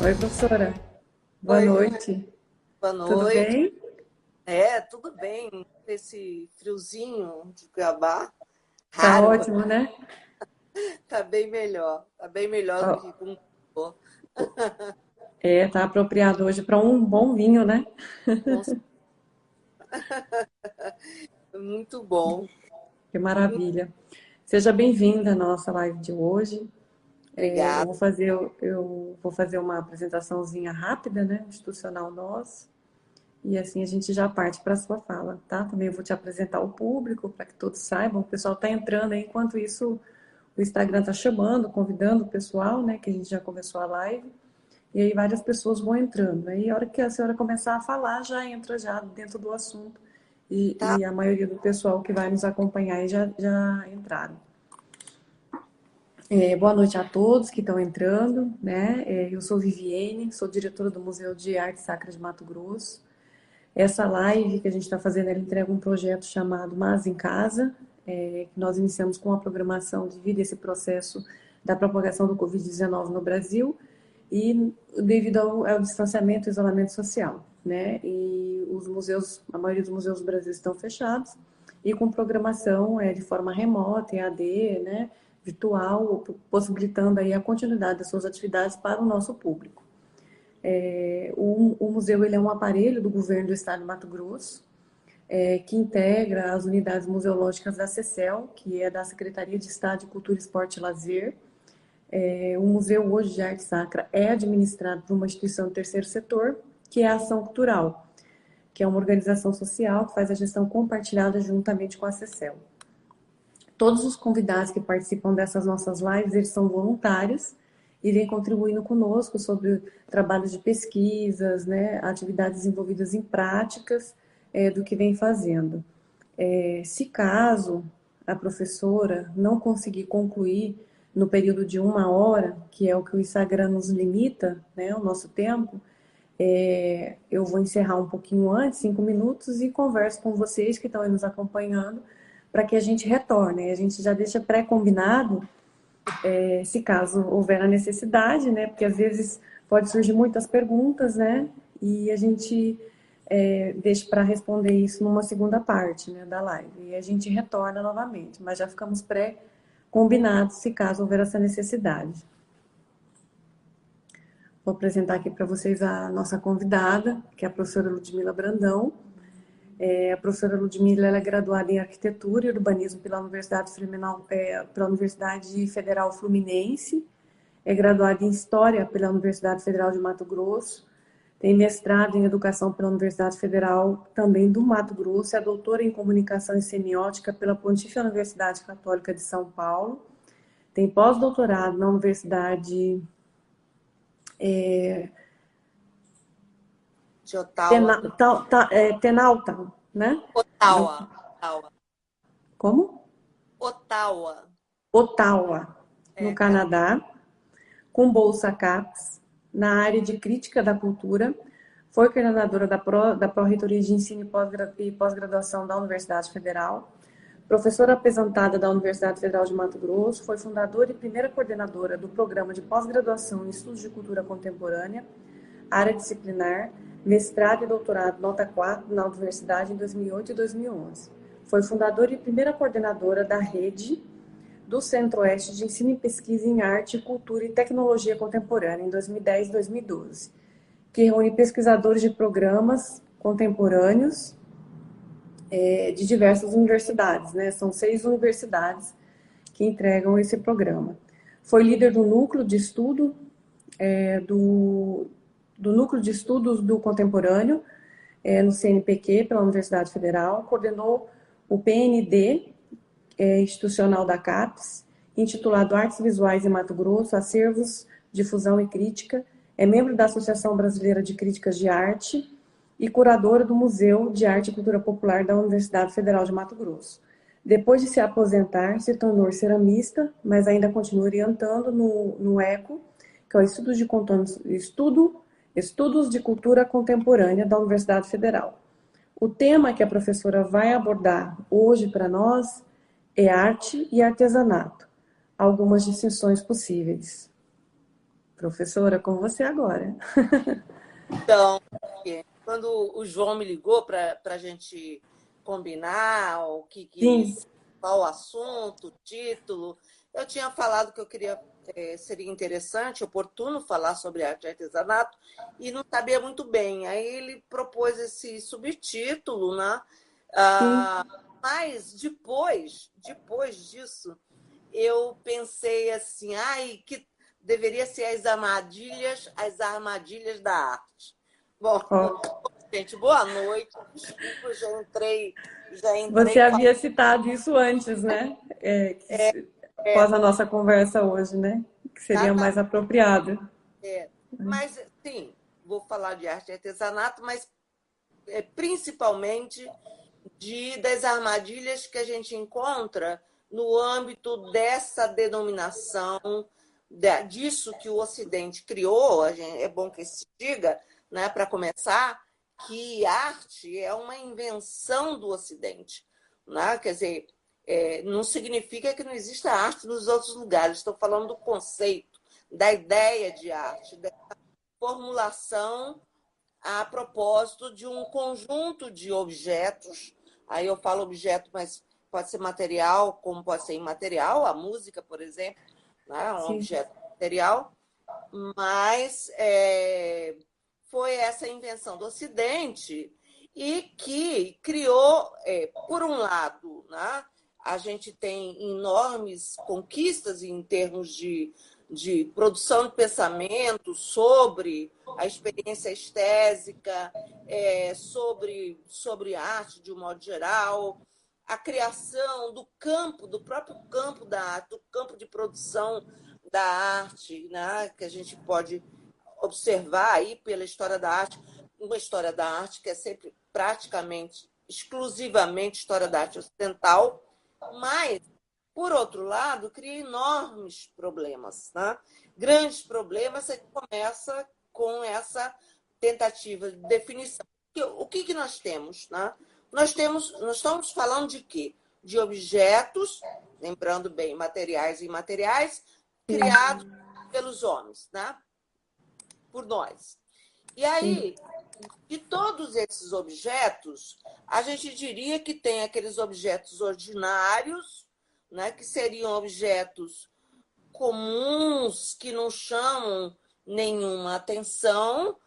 Oi, professora. Boa Oi, noite. boa Tudo noite. bem? Tudo bem. Esse friozinho de Cuiabá, Tá raro, ótimo, né? tá bem melhor. Tá bem melhor do Ó, que com calor. tá apropriado hoje para um bom vinho, né? Com- Muito bom. Que maravilha. Seja bem-vinda à nossa live de hoje. Eu Obrigada. vou fazer uma apresentaçãozinha rápida, né? Institucional nossa. E assim a gente já parte para a sua fala, tá? Também eu vou te apresentar o público para que todos saibam. O pessoal está entrando aí, enquanto isso o Instagram está chamando, convidando o pessoal, né? Que a gente já começou a live. E aí várias pessoas vão entrando. Aí a hora que a senhora começar a falar, já entra já dentro do assunto. Tá? E a maioria do pessoal que vai nos acompanhar aí já entraram. Boa noite a todos que estão entrando, né? Eu sou Viviane, sou diretora do Museu de Arte Sacra de Mato Grosso. Essa live que a gente está fazendo, ela entrega um projeto chamado Mas em Casa, que nós iniciamos com a programação devido a esse processo da propagação do Covid-19 no Brasil e devido ao distanciamento e isolamento social, né? E os museus, a maioria dos museus do Brasil estão fechados e com programação de forma remota, EAD, né? Virtual, possibilitando aí a continuidade das suas atividades para o nosso público. O museu ele é um aparelho do governo do estado de Mato Grosso, que integra as unidades museológicas da CECEL, que é da Secretaria de Estado de Cultura, Esporte e Lazer. O museu hoje de arte sacra é administrado por uma instituição do terceiro setor, que é a Ação Cultural, que é uma organização social que faz a gestão compartilhada juntamente com a CECEL. Todos os convidados que participam dessas nossas lives, eles são voluntários e vêm contribuindo conosco sobre trabalhos de pesquisas, né, atividades envolvidas em práticas do que vem fazendo. Se caso a professora não conseguir concluir no período de 1 hora, que é o que o Instagram nos limita, né, o nosso tempo, eu vou encerrar um pouquinho antes, 5 minutos, e converso com vocês que estão aí nos acompanhando, para que a gente retorne. A gente já deixa pré-combinado, se caso houver a necessidade, né? Porque às vezes pode surgir muitas perguntas, né? E a gente deixa para responder isso numa segunda parte, né, da live. E a gente retorna novamente, mas já ficamos pré-combinados se caso houver essa necessidade. Vou apresentar aqui para vocês a nossa convidada, que é a professora Ludmila Brandão. A professora Ludmila ela é graduada em Arquitetura e Urbanismo pela Universidade Federal Fluminense, é graduada em História pela Universidade Federal de Mato Grosso, tem mestrado em Educação pela Universidade Federal também do Mato Grosso, é doutora em Comunicação e Semiótica pela Pontifícia Universidade Católica de São Paulo, tem pós-doutorado na Universidade De Ottawa. Tenalta, né? Ottawa. Ottawa. Como? Ottawa. Ottawa, no Canadá. Canadá, com bolsa CAPES, na área de crítica da cultura, foi coordenadora da Pró-Reitoria de Ensino e Pós-Graduação da Universidade Federal, professora aposentada da Universidade Federal de Mato Grosso, foi fundadora e primeira coordenadora do Programa de Pós-Graduação em Estudos de Cultura Contemporânea, área disciplinar, mestrado e doutorado nota 4 na Universidade em 2008 e 2011. Foi fundadora e primeira coordenadora da rede do Centro-Oeste de Ensino e Pesquisa em Arte, Cultura e Tecnologia Contemporânea, em 2010 e 2012, que reúne pesquisadores de programas contemporâneos de diversas universidades, né? São 6 universidades que entregam esse programa. Foi líder do núcleo de estudo do Núcleo de Estudos do Contemporâneo, no CNPq, pela Universidade Federal, coordenou o PND, institucional da CAPES, intitulado Artes Visuais em Mato Grosso, Acervos, Difusão e Crítica, é membro da Associação Brasileira de Críticas de Arte e curadora do Museu de Arte e Cultura Popular da Universidade Federal de Mato Grosso. Depois de se aposentar, se tornou ceramista, mas ainda continua orientando no ECO, que é o Estudos de Cultura Contemporânea da Universidade Federal. O tema que a professora vai abordar hoje para nós é arte e artesanato. Algumas distinções possíveis. Professora, com você agora. Então, quando o João me ligou para a gente combinar Sim, qual o assunto, o título, eu tinha falado que eu queria, seria interessante, oportuno falar sobre arte e artesanato, e não sabia muito bem. Aí ele propôs esse subtítulo, né? sim. Ah, mas depois disso, eu pensei assim, ai, que deveria ser as armadilhas da arte. Bom, Ó, gente, boa noite. Desculpa, já você entrei havia citado isso antes, né? Após a nossa conversa hoje, né? Que seria falando. mais apropriado. Mas, sim, vou falar de arte e artesanato, mas principalmente das armadilhas que a gente encontra no âmbito dessa denominação, disso que o Ocidente criou. É bom que se diga, né, para começar, que arte é uma invenção do Ocidente. Né? Quer dizer, não significa que não exista arte nos outros lugares. Estou falando do conceito, da ideia de arte, da formulação a propósito de um conjunto de objetos. Aí eu falo objeto, mas pode ser material, como pode ser imaterial, a música, por exemplo, né? É um Sim, objeto material, mas foi essa invenção do Ocidente e que criou, por um lado, né? A gente tem enormes conquistas em termos de produção de pensamento sobre a experiência estésica, sobre arte de um modo geral, a criação do próprio campo da arte, do campo de produção da arte, né? Que a gente pode observar aí pela história da arte, uma história da arte que é sempre praticamente, exclusivamente história da arte ocidental, mas, por outro lado, cria enormes problemas, né? Grandes problemas. Você começa com essa tentativa de definição. O que nós temos? Né? Nós estamos falando de quê? De objetos, lembrando bem, materiais e imateriais, sim, criados pelos homens, né? Por nós. E sim, aí, de todos esses objetos, a gente diria que tem aqueles objetos ordinários, né, que seriam objetos comuns, que não chamam nenhuma atenção,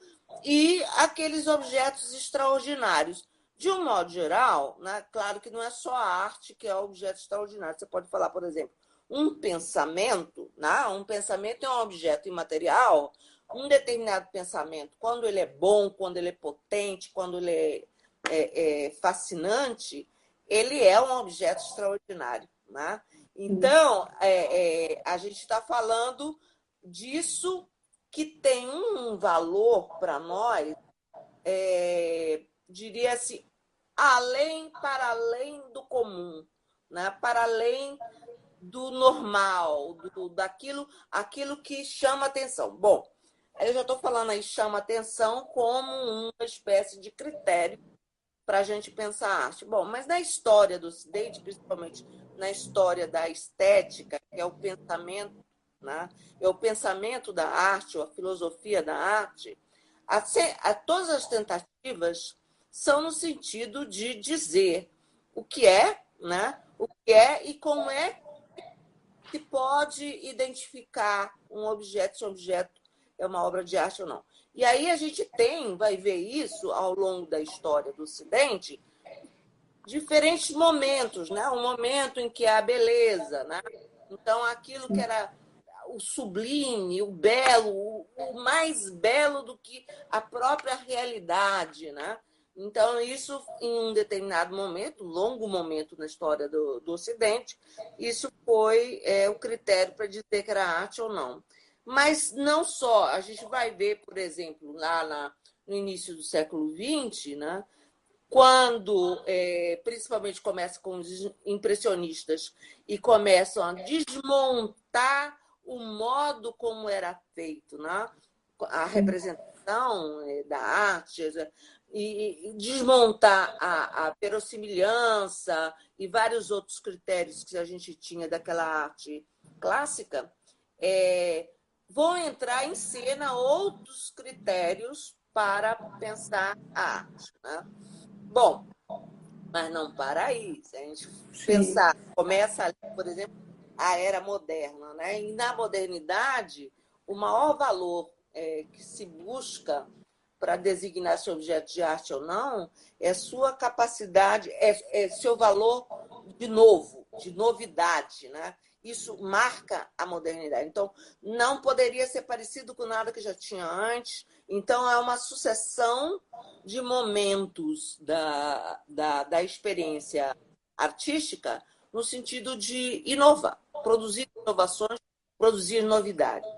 e aqueles objetos extraordinários. De um modo geral, né, claro que não é só a arte que é objeto extraordinário. Você pode falar, por exemplo, um pensamento, né? Um pensamento é um objeto imaterial. Um determinado pensamento, quando ele é bom, quando ele é potente, quando ele é fascinante, ele é um objeto extraordinário. Né? sim. Então, a gente está falando disso que tem um valor para nós, diria assim, para além do comum, né? Para além do normal, aquilo que chama atenção. Bom, eu já estou falando aí chama atenção como uma espécie de critério para a gente pensar a arte. Bom, mas na história do Ocidente, principalmente na história da estética, que é o pensamento, né? É o pensamento da arte, ou a filosofia da arte, todas as tentativas são no sentido de dizer o que é, né? O que é e como é se pode identificar um objeto, se um objeto é uma obra de arte ou não. E aí a gente vai ver isso ao longo da história do Ocidente, diferentes momentos, né? Um momento em que há a beleza, né? Então, aquilo que era o sublime, o belo, o mais belo do que a própria realidade, né? Então, isso, em um determinado momento, um longo momento na história do Ocidente, isso foi o critério para dizer que era arte ou não. Mas não só, a gente vai ver, por exemplo, no início do século XX, né? Quando, principalmente, começa com os impressionistas e começam a desmontar o modo como era feito, né? A representação interpretação da arte e desmontar a verossimilhança e vários outros critérios que a gente tinha daquela arte clássica, vão entrar em cena outros critérios para pensar a arte, né? Bom, mas não para aí. Se a gente pensar, começa ali, por exemplo, a era moderna, né? E na modernidade, o maior valor que se busca para designar se objeto de arte ou não é sua capacidade, seu valor de novo, de novidade, né? Isso marca a modernidade. Então, não poderia ser parecido com nada que já tinha antes. Então, é uma sucessão de momentos da experiência artística no sentido de inovar, produzir inovações, produzir novidades.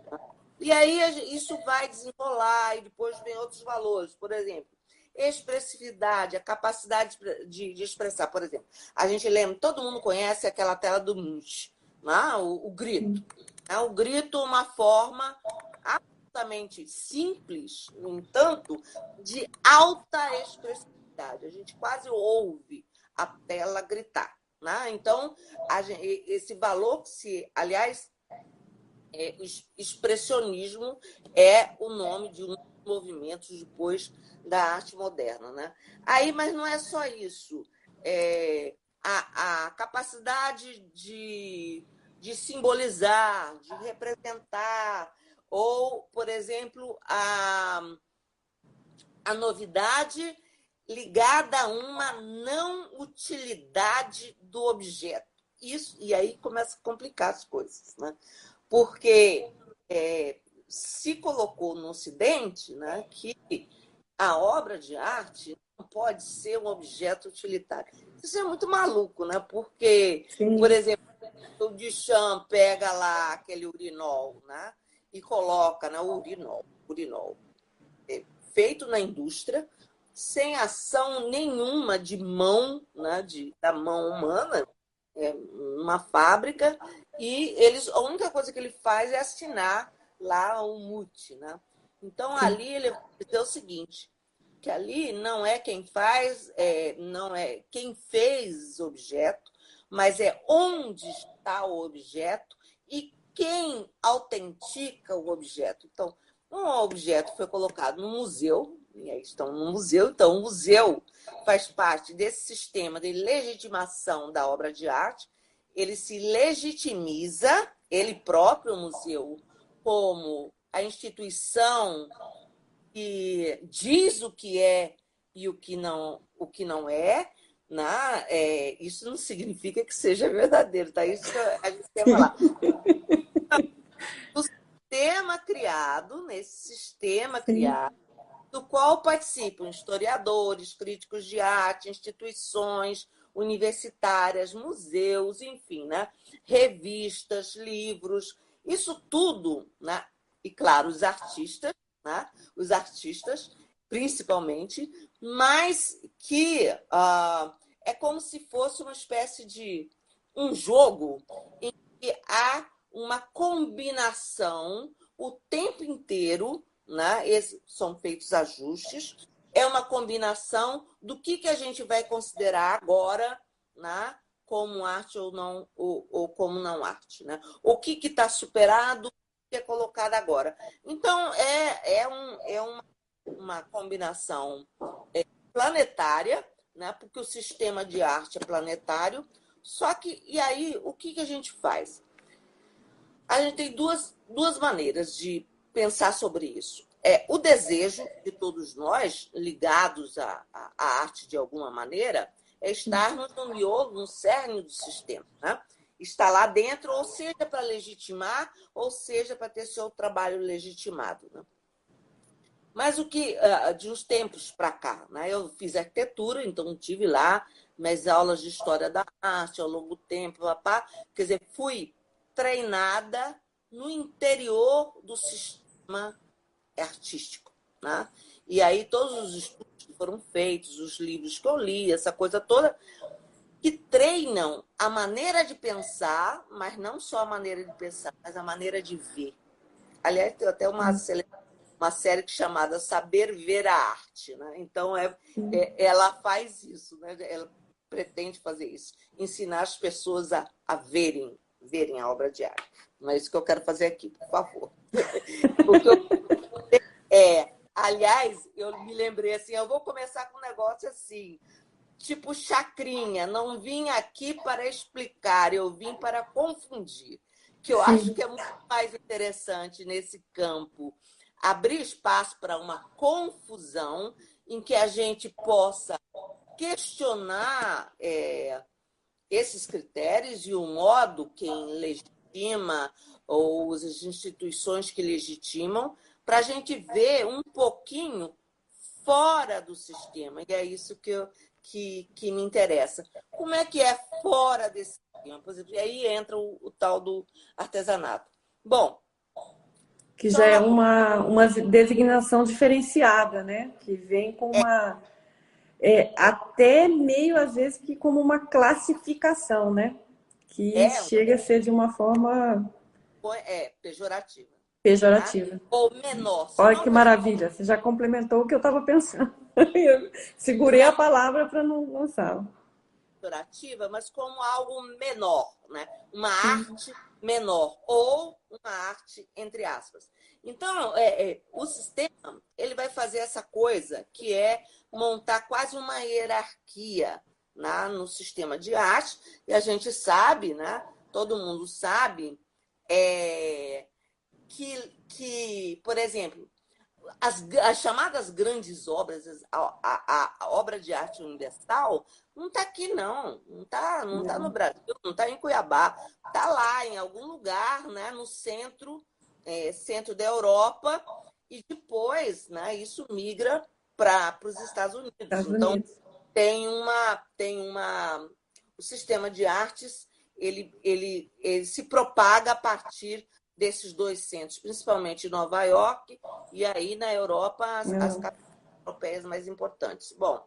E aí isso vai desenrolar e depois vem outros valores. Por exemplo, expressividade, a capacidade de expressar. Por exemplo, a gente lembra, todo mundo conhece aquela tela do Munch, né? O grito. O grito, uma forma absolutamente simples, no entanto, de alta expressividade. A gente quase ouve a tela gritar. Né? Então, esse valor que se, aliás, expressionismo é o nome de um dos movimentos depois da arte moderna, né? Aí, mas não é só isso. A capacidade de simbolizar, de representar, ou, por exemplo, a novidade ligada a uma não utilidade do objeto. Isso, e aí começa a complicar as coisas, né? Porque se colocou no Ocidente, né, que a obra de arte não pode ser um objeto utilitário. Isso é muito maluco, né? Porque, por exemplo, o Duchamp pega lá aquele urinol, né, e coloca, né, o urinol feito na indústria, sem ação nenhuma de mão, né, da mão humana, uma fábrica, e a única coisa que ele faz é assinar lá o MUT, né? Então, ali ele vai dizer o seguinte, que ali não é quem faz, não é quem fez o objeto, mas é onde está o objeto e quem autentica o objeto. Então, um objeto foi colocado no museu, e aí estão no museu, então o museu faz parte desse sistema de legitimação da obra de arte, ele se legitimiza, ele próprio, o museu, como a instituição que diz o que é e o que não é, né? Isso não significa que seja verdadeiro, tá? Isso que a gente quer falar. Nesse sistema criado, do qual participam historiadores, críticos de arte, instituições universitárias, museus, enfim, né? Revistas, livros, isso tudo, né? E, claro, os artistas, né? Os artistas, principalmente, mas que é como se fosse uma espécie de um jogo em que há uma combinação o tempo inteiro, né? São feitos ajustes, é uma combinação do que a gente vai considerar agora, né? Como arte ou não, ou como não arte, né? O que está superado, o que é colocado agora. Então, uma combinação planetária, né? Porque o sistema de arte é planetário. Só que, e aí, o que a gente faz? A gente tem duas maneiras de pensar sobre isso. O desejo de todos nós, ligados à arte de alguma maneira, é estarmos no miolo, no cerne do sistema. Né? Está lá dentro, ou seja, para legitimar, ou seja, para ter seu trabalho legitimado. Né? Mas o que, de uns tempos para cá, né? Eu fiz arquitetura, então tive lá minhas aulas de história da arte ao longo do tempo, quer dizer, fui treinada no interior do sistema artístico. Né? E aí todos os estudos que foram feitos, os livros que eu li, essa coisa toda, que treinam a maneira de pensar, mas não só a maneira de pensar, mas a maneira de ver. Aliás, tem até uma seleção uma série chamada Saber Ver a Arte, né? Então, sim, ela faz isso, né? Ela pretende fazer isso, ensinar as pessoas a verem a obra de arte. Não é isso que eu quero fazer aqui, por favor. O que eu aliás, eu me lembrei assim, eu vou começar com um negócio assim, tipo chacrinha, não vim aqui para explicar, eu vim para confundir, que eu acho sim. que é muito mais interessante nesse campo abrir espaço para uma confusão em que a gente possa questionar esses critérios e o modo quem legitima ou as instituições que legitimam, para a gente ver um pouquinho fora do sistema. E é isso que me interessa. Como é que é fora desse sistema? Por exemplo, e aí entra o tal do artesanato. Bom, Que já é chama uma designação diferenciada, né? Que vem com uma até meio às vezes que como uma classificação, né? Que é, chega a ser de uma forma pejorativa, né? pejorativa. Ou menor, se Olha não que maravilha, você já complementou o que eu estava pensando. Eu segurei a palavra para não lançar. pejorativa, mas como algo menor, né? Uma Sim, arte menor ou uma arte entre aspas. Então, o sistema ele vai fazer essa coisa que é montar quase uma hierarquia, né, no sistema de arte e a gente sabe, né? Todo mundo sabe por exemplo, as chamadas grandes obras, a obra de arte universal, não está aqui, não tá no não, Brasil, não está em Cuiabá, está lá em algum lugar, né, no centro da Europa, e depois, né, isso migra para os Estados Unidos. Estados Então, Unidos. o sistema de artes ele se propaga a partir desses dois centros, principalmente Nova York e aí na Europa as Não, capitais europeias mais importantes. Bom,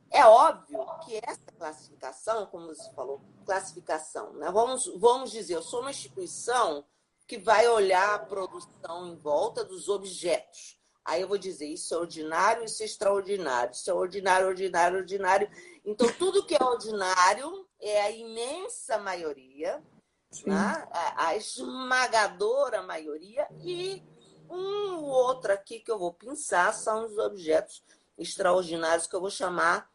é óbvio que essa classificação, como você falou, classificação, né? Vamos dizer, eu sou uma instituição que vai olhar a produção em volta dos objetos. Aí eu vou dizer, isso é ordinário, isso é extraordinário, isso é ordinário, ordinário, ordinário. Então, tudo que é ordinário é a imensa maioria, sim. né? A esmagadora maioria, e um ou outro aqui que eu vou pensar são os objetos extraordinários que eu vou chamar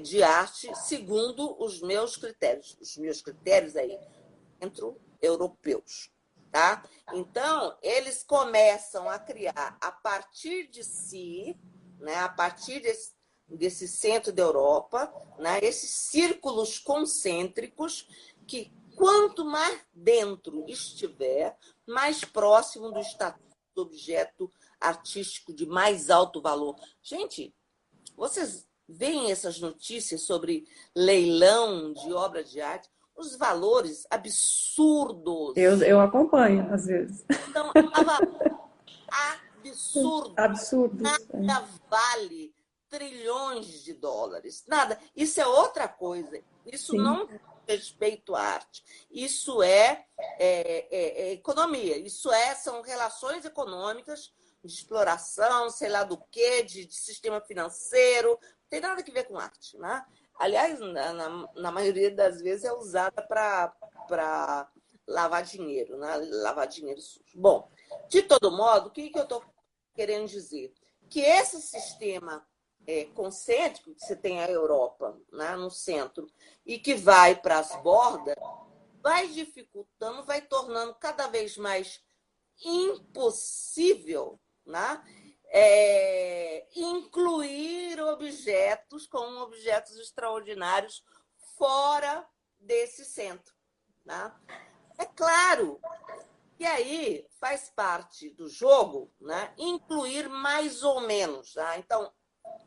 de arte segundo os meus critérios. Os meus critérios aí, centro-europeus. Tá? Então, eles começam a criar a partir de si, né, a partir desse centro da Europa, né, esses círculos concêntricos que, quanto mais dentro estiver, mais próximo do status do objeto artístico de mais alto valor. Gente, vocês veem essas notícias sobre leilão de obra de arte? Os valores Eu absurdos. acompanho, às vezes. São absurdos. Absurdos. Nada vale trilhões de dólares. Nada. Isso é outra coisa. Isso Sim, não diz respeito à arte. Isso economia. São relações econômicas de exploração, sei lá do quê, de sistema financeiro. Não tem nada a ver com arte. Né? Aliás, na maioria das vezes é usada para lavar dinheiro, né? Lavar dinheiro sujo. Bom, de todo modo, o que eu estou querendo dizer? Que esse sistema concêntrico, que você tem a Europa, né, no centro, e que vai para as bordas, vai dificultando, vai tornando cada vez mais impossível, né, incluir objetos como objetos extraordinários fora desse centro. Né? É claro. E aí faz parte do jogo, né, incluir mais ou menos. Tá? Então,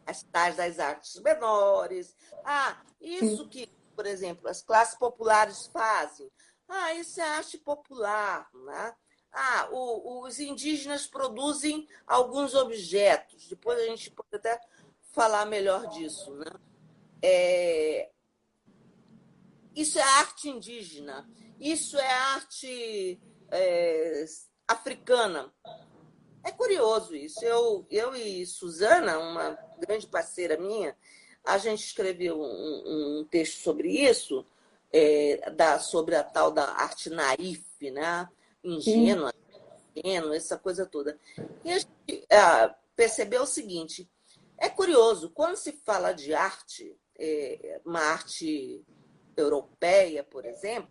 as tais das artes menores. Isso sim, que, por exemplo, as classes populares fazem. Isso é arte popular. Né? Os indígenas produzem alguns objetos. Depois a gente pode até falar melhor disso. Né? Isso é arte indígena. Isso é arte africana. É curioso isso. Eu e Suzana, uma grande parceira minha, a gente escreveu um texto sobre isso, sobre a tal da arte naif, né? Sim, Ingênua, essa coisa toda. E a gente percebeu o seguinte: é curioso, quando se fala de arte, uma arte europeia, por exemplo,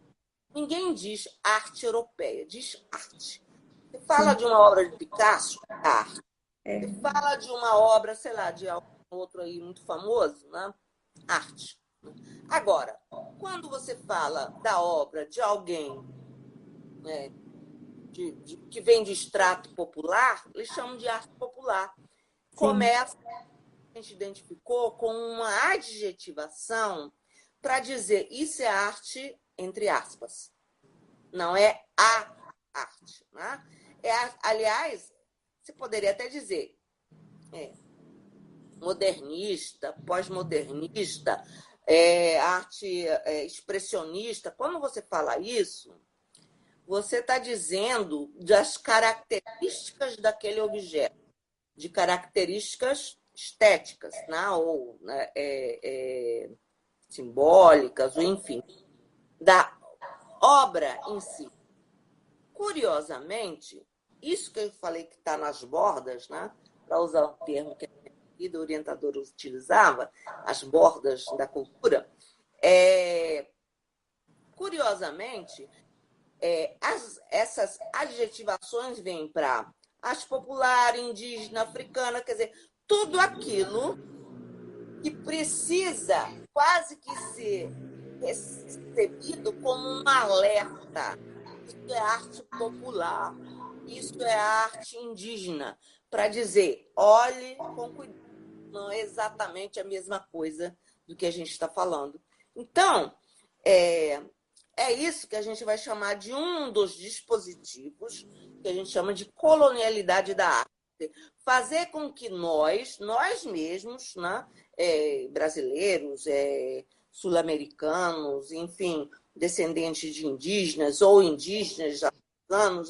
ninguém diz arte europeia, diz arte. Você fala sim. de uma obra de Picasso, arte. Você É, fala de uma obra, sei lá, de algum outro aí muito famoso, né? Arte. Agora, quando você fala da obra de alguém, né, que vem de extrato popular, eles chamam de arte popular. sim, Começa, a gente identificou com uma adjetivação para dizer isso é arte, entre aspas. Não é a arte. Né? Aliás, você poderia até dizer modernista, pós-modernista, arte expressionista. Quando você fala isso, você está dizendo das características daquele objeto, de características estéticas, né? Ou né? Simbólicas, ou enfim, da obra em si. Curiosamente, isso que eu falei que está nas bordas, né? Para usar um termo que a minha orientadora utilizava, as bordas da cultura, curiosamente, essas adjetivações vêm para arte popular, indígena, africana, quer dizer, tudo aquilo que precisa quase que ser recebido como um alerta. Isso é arte popular, isso é arte indígena, para dizer, olhe com cuidado, não é exatamente a mesma coisa do que a gente está falando. Então, é, é isso que a gente vai chamar de um dos dispositivos que a gente chama de colonialidade da arte. Fazer com que nós mesmos, né, brasileiros, sul-americanos, enfim, descendentes de indígenas ou indígenas africanos,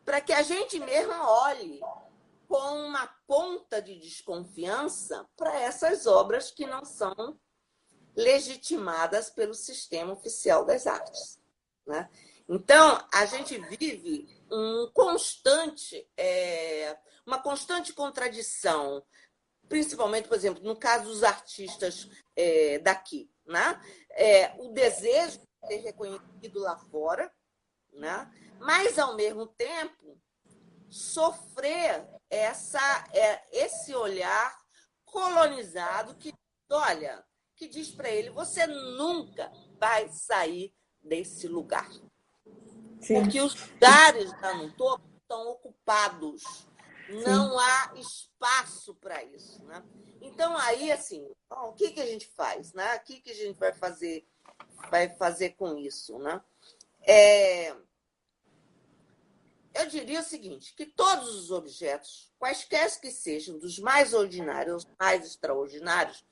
para que a gente mesmo olhe com uma ponta de desconfiança para essas obras que não são legitimadas pelo sistema oficial das artes. Né? Então, a gente vive uma constante contradição, principalmente, por exemplo, no caso dos artistas daqui. Né? O desejo de ser reconhecido lá fora, né? Mas, ao mesmo tempo, sofrer esse olhar colonizado que, olha, que diz para ele, você nunca vai sair desse lugar. sim. Porque os lugares lá no topo estão ocupados. Sim. Não há espaço para isso. Né? Então, aí, assim, o que a gente faz? Né? O que a gente vai fazer com isso? Né? Eu diria o seguinte, que todos os objetos, quaisquer que sejam, dos mais ordinários aos mais extraordinários,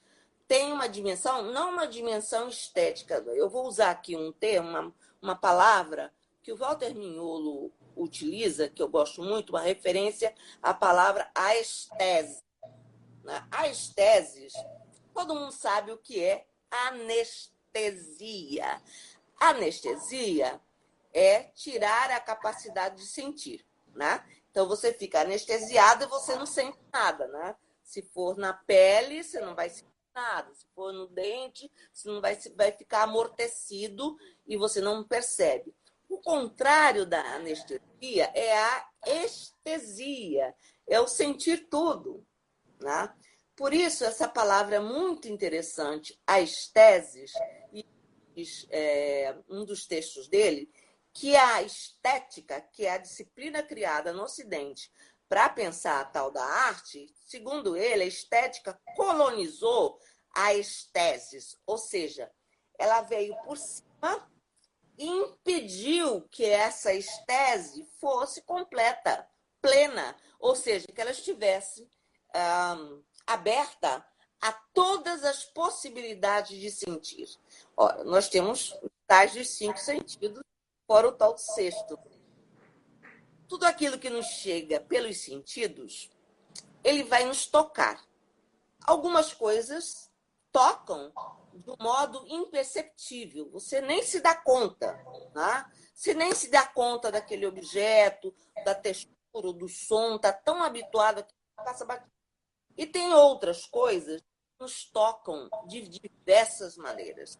têm uma dimensão, não uma dimensão estética. Eu vou usar aqui um termo, uma palavra que o Walter Mignolo utiliza, que eu gosto muito, uma referência à palavra aestese. Aesteses, todo mundo sabe o que é anestesia. Anestesia é tirar a capacidade de sentir, né? Então você fica anestesiado e você não sente nada, né? Se for na pele, você não vai sentir nada. Se for no dente, você não vai ficar amortecido e você não percebe. O contrário da anestesia é a estesia, é o sentir tudo, né? Por isso, essa palavra é muito interessante, aesteses, e um dos textos dele, que a estética, que é a disciplina criada no Ocidente para pensar a tal da arte, segundo ele, a estética colonizou a esteses, ou seja, ela veio por cima e impediu que essa estese fosse completa, plena, ou seja, que ela estivesse aberta a todas as possibilidades de sentir. Ora, nós temos tais de 5 sentidos, fora o tal do sexto. Tudo aquilo que nos chega pelos sentidos, ele vai nos tocar. Algumas coisas tocam de um modo imperceptível. Você nem se dá conta, né? Você nem se dá conta daquele objeto, da textura, do som, está tão habituado que passa batido. E tem outras coisas que nos tocam de diversas maneiras.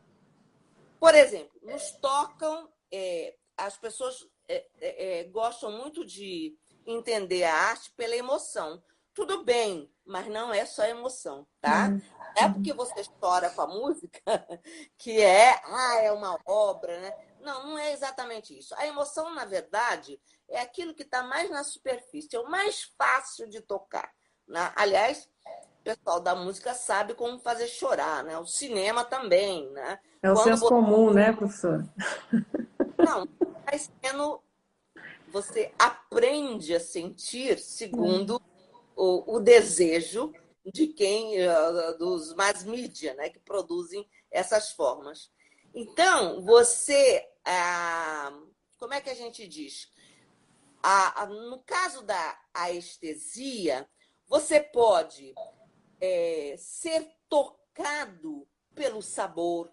Por exemplo, nos tocam, as pessoas gostam muito de entender a arte pela emoção. Tudo bem, mas não é só emoção, tá? Não é porque você chora com a música que é uma obra, né? Não, não é exatamente isso. A emoção, na verdade, é aquilo que está mais na superfície, é o mais fácil de tocar, né? Aliás, o pessoal da música sabe como fazer chorar, né? O cinema também, né? É o Quando senso você... comum, né, professor? Não, vai sendo... Você aprende a sentir segundo o desejo de quem, dos mass media, né, que produzem essas formas. Então, você, como é que a gente diz? No caso da estesia, você pode ser tocado pelo sabor,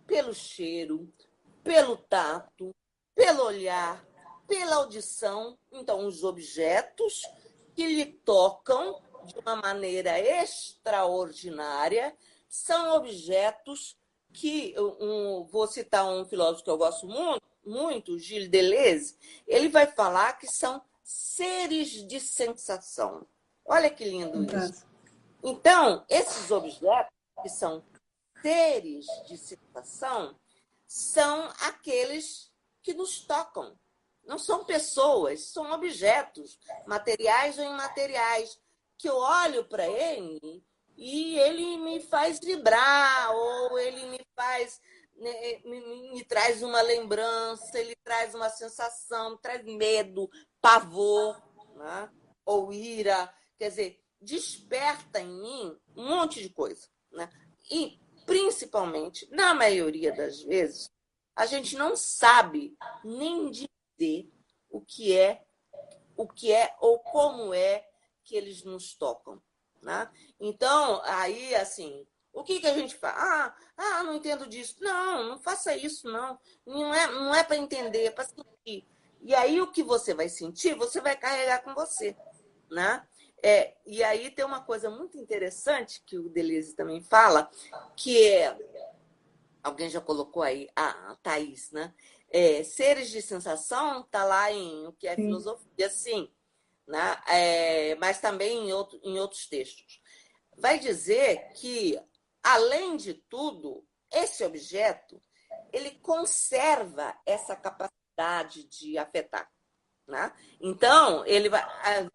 pelo cheiro, pelo tato, pelo olhar, pela audição. Então, os objetos que lhe tocam de uma maneira extraordinária são objetos que, vou citar um filósofo que eu gosto muito, Gilles Deleuze, ele vai falar que são seres de sensação. Olha que lindo isso. Então, esses objetos que são seres de sensação são aqueles que nos tocam. Não são pessoas, são objetos, materiais ou imateriais, que eu olho para ele e ele me faz vibrar, ou ele me faz, né, me traz uma lembrança, ele traz uma sensação, traz medo, pavor, né? Ou ira. Quer dizer, desperta em mim um monte de coisa, né? E, principalmente, na maioria das vezes, a gente não sabe nem dizer o que é ou como é que eles nos tocam, né? Então, aí, assim, o que a gente faz? Não entendo disso. Não, não faça isso, não. Não é para entender, é para sentir. E aí, o que você vai sentir, você vai carregar com você, né? E aí tem uma coisa muito interessante que o Deleuze também fala, que alguém já colocou aí, a Thaís, né? Seres de sensação está lá em o que é Sim. filosofia, sim, né? Mas também em outros textos. Vai dizer que, além de tudo, esse objeto ele conserva essa capacidade de afetar. Né? Então, ele vai.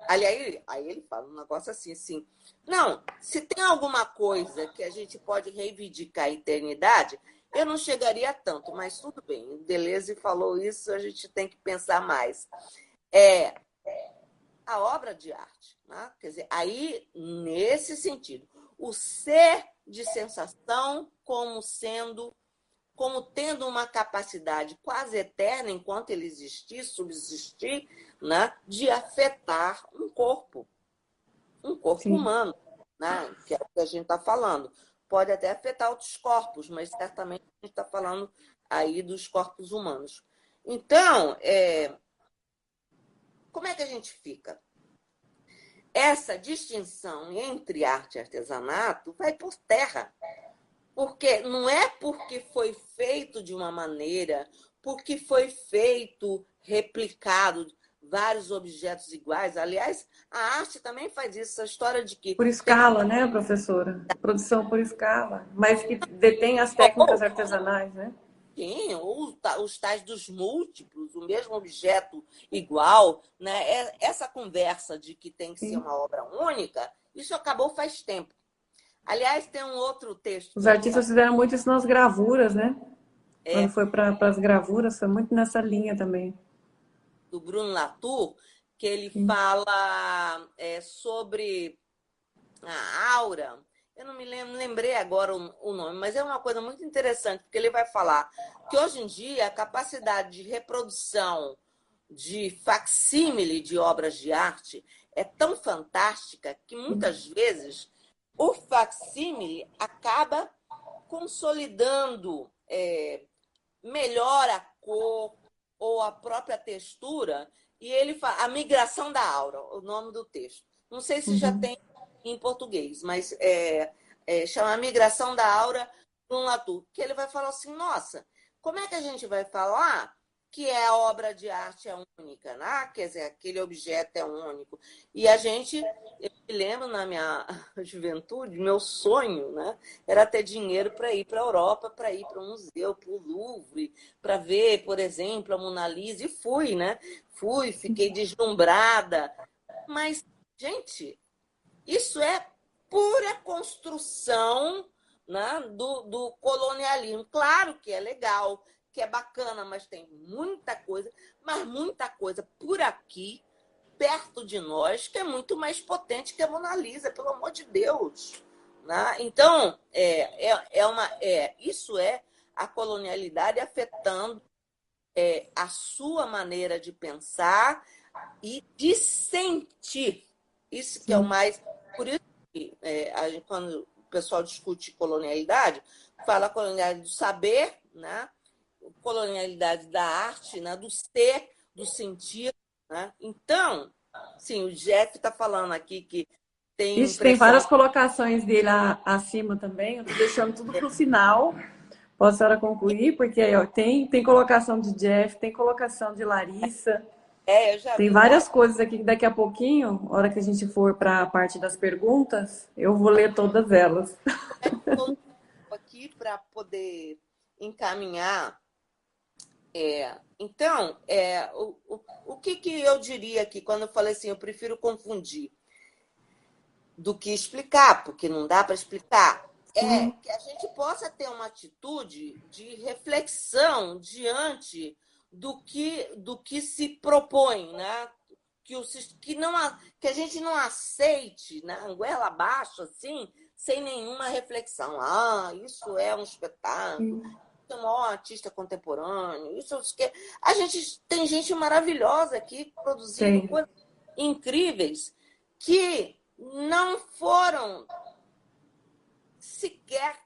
Aliás, aí ele fala um negócio assim. Não, se tem alguma coisa que a gente pode reivindicar a eternidade, eu não chegaria a tanto, mas tudo bem. O Deleuze falou isso, a gente tem que pensar mais. É a obra de arte. Né? Quer dizer, aí, nesse sentido, o ser de sensação como tendo uma capacidade quase eterna, enquanto ele existir, subsistir, né, de afetar um corpo Sim. humano, né, que é o que a gente está falando. Pode até afetar outros corpos, mas certamente a gente está falando aí dos corpos humanos. Então, como é que a gente fica? Essa distinção entre arte e artesanato vai por terra. Porque não é porque foi feito de uma maneira, porque foi feito, replicado, vários objetos iguais. Aliás, a arte também faz isso, essa história de que Por tem escala, né, professora? Produção por escala, mas que detém as técnicas artesanais, né? sim, os tais dos múltiplos, o mesmo objeto igual, né? Essa conversa de que tem que ser Sim. uma obra única, isso acabou faz tempo. Aliás, tem um outro texto Os que eu vou artistas falar. fizeram muito isso nas gravuras, né? Quando É, foi para as gravuras, foi muito nessa linha também. do Bruno Latour, que ele Sim. fala sobre a aura. Eu não me lembrei agora o nome, mas é uma coisa muito interessante, porque ele vai falar que hoje em dia a capacidade de reprodução de facsímile de obras de arte é tão fantástica que muitas vezes o facsímile acaba consolidando melhor a cor ou a própria textura, e ele fala a migração da aura, o nome do texto. Não sei se já Uhum. tem em português, mas chama a migração da aura para um Latour, que ele vai falar assim, nossa, como é que a gente vai falar que a obra de arte é única, né? Quer dizer, aquele objeto é único. E eu me lembro na minha juventude, meu sonho, né, era ter dinheiro para ir para a Europa, para ir para um museu, para o Louvre, para ver, por exemplo, a Mona Lisa. E fui, né? Fui, fiquei deslumbrada. Mas, gente, isso é pura construção, né, do colonialismo. Claro que é legal, que é bacana, mas tem muita coisa, mas muita coisa por aqui, perto de nós, que é muito mais potente que a Mona Lisa, pelo amor de Deus. Né? Então, isso é a colonialidade afetando a sua maneira de pensar e de sentir. Isso que é o Sim. mais. Por isso que quando o pessoal discute colonialidade, fala colonialidade do saber, né? Colonialidade da arte, né? Do ser, do sentir. Né? Então, sim, o Jeff está falando aqui que tem Ixi, tem várias impressão. colocações dele acima também. Eu tô deixando tudo pro final. Posso a senhora concluir? Porque aí, ó, tem colocação de Jeff, tem colocação de Larissa. Eu já Tem vi um monte. várias coisas aqui que daqui a pouquinho, na hora que a gente for para a parte das perguntas, eu vou ler todas elas. Estou aqui para poder encaminhar. Então, o que eu diria aqui quando eu falei assim, eu prefiro confundir do que explicar, porque não dá para explicar, é Uhum. que a gente possa ter uma atitude de reflexão diante do que se propõe, né? Que a gente não aceite, né? Goela abaixo, assim, sem nenhuma reflexão. Ah, isso é um espetáculo, é um maior artista contemporâneo, isso que a gente tem gente maravilhosa aqui produzindo Tem. coisas incríveis que não foram sequer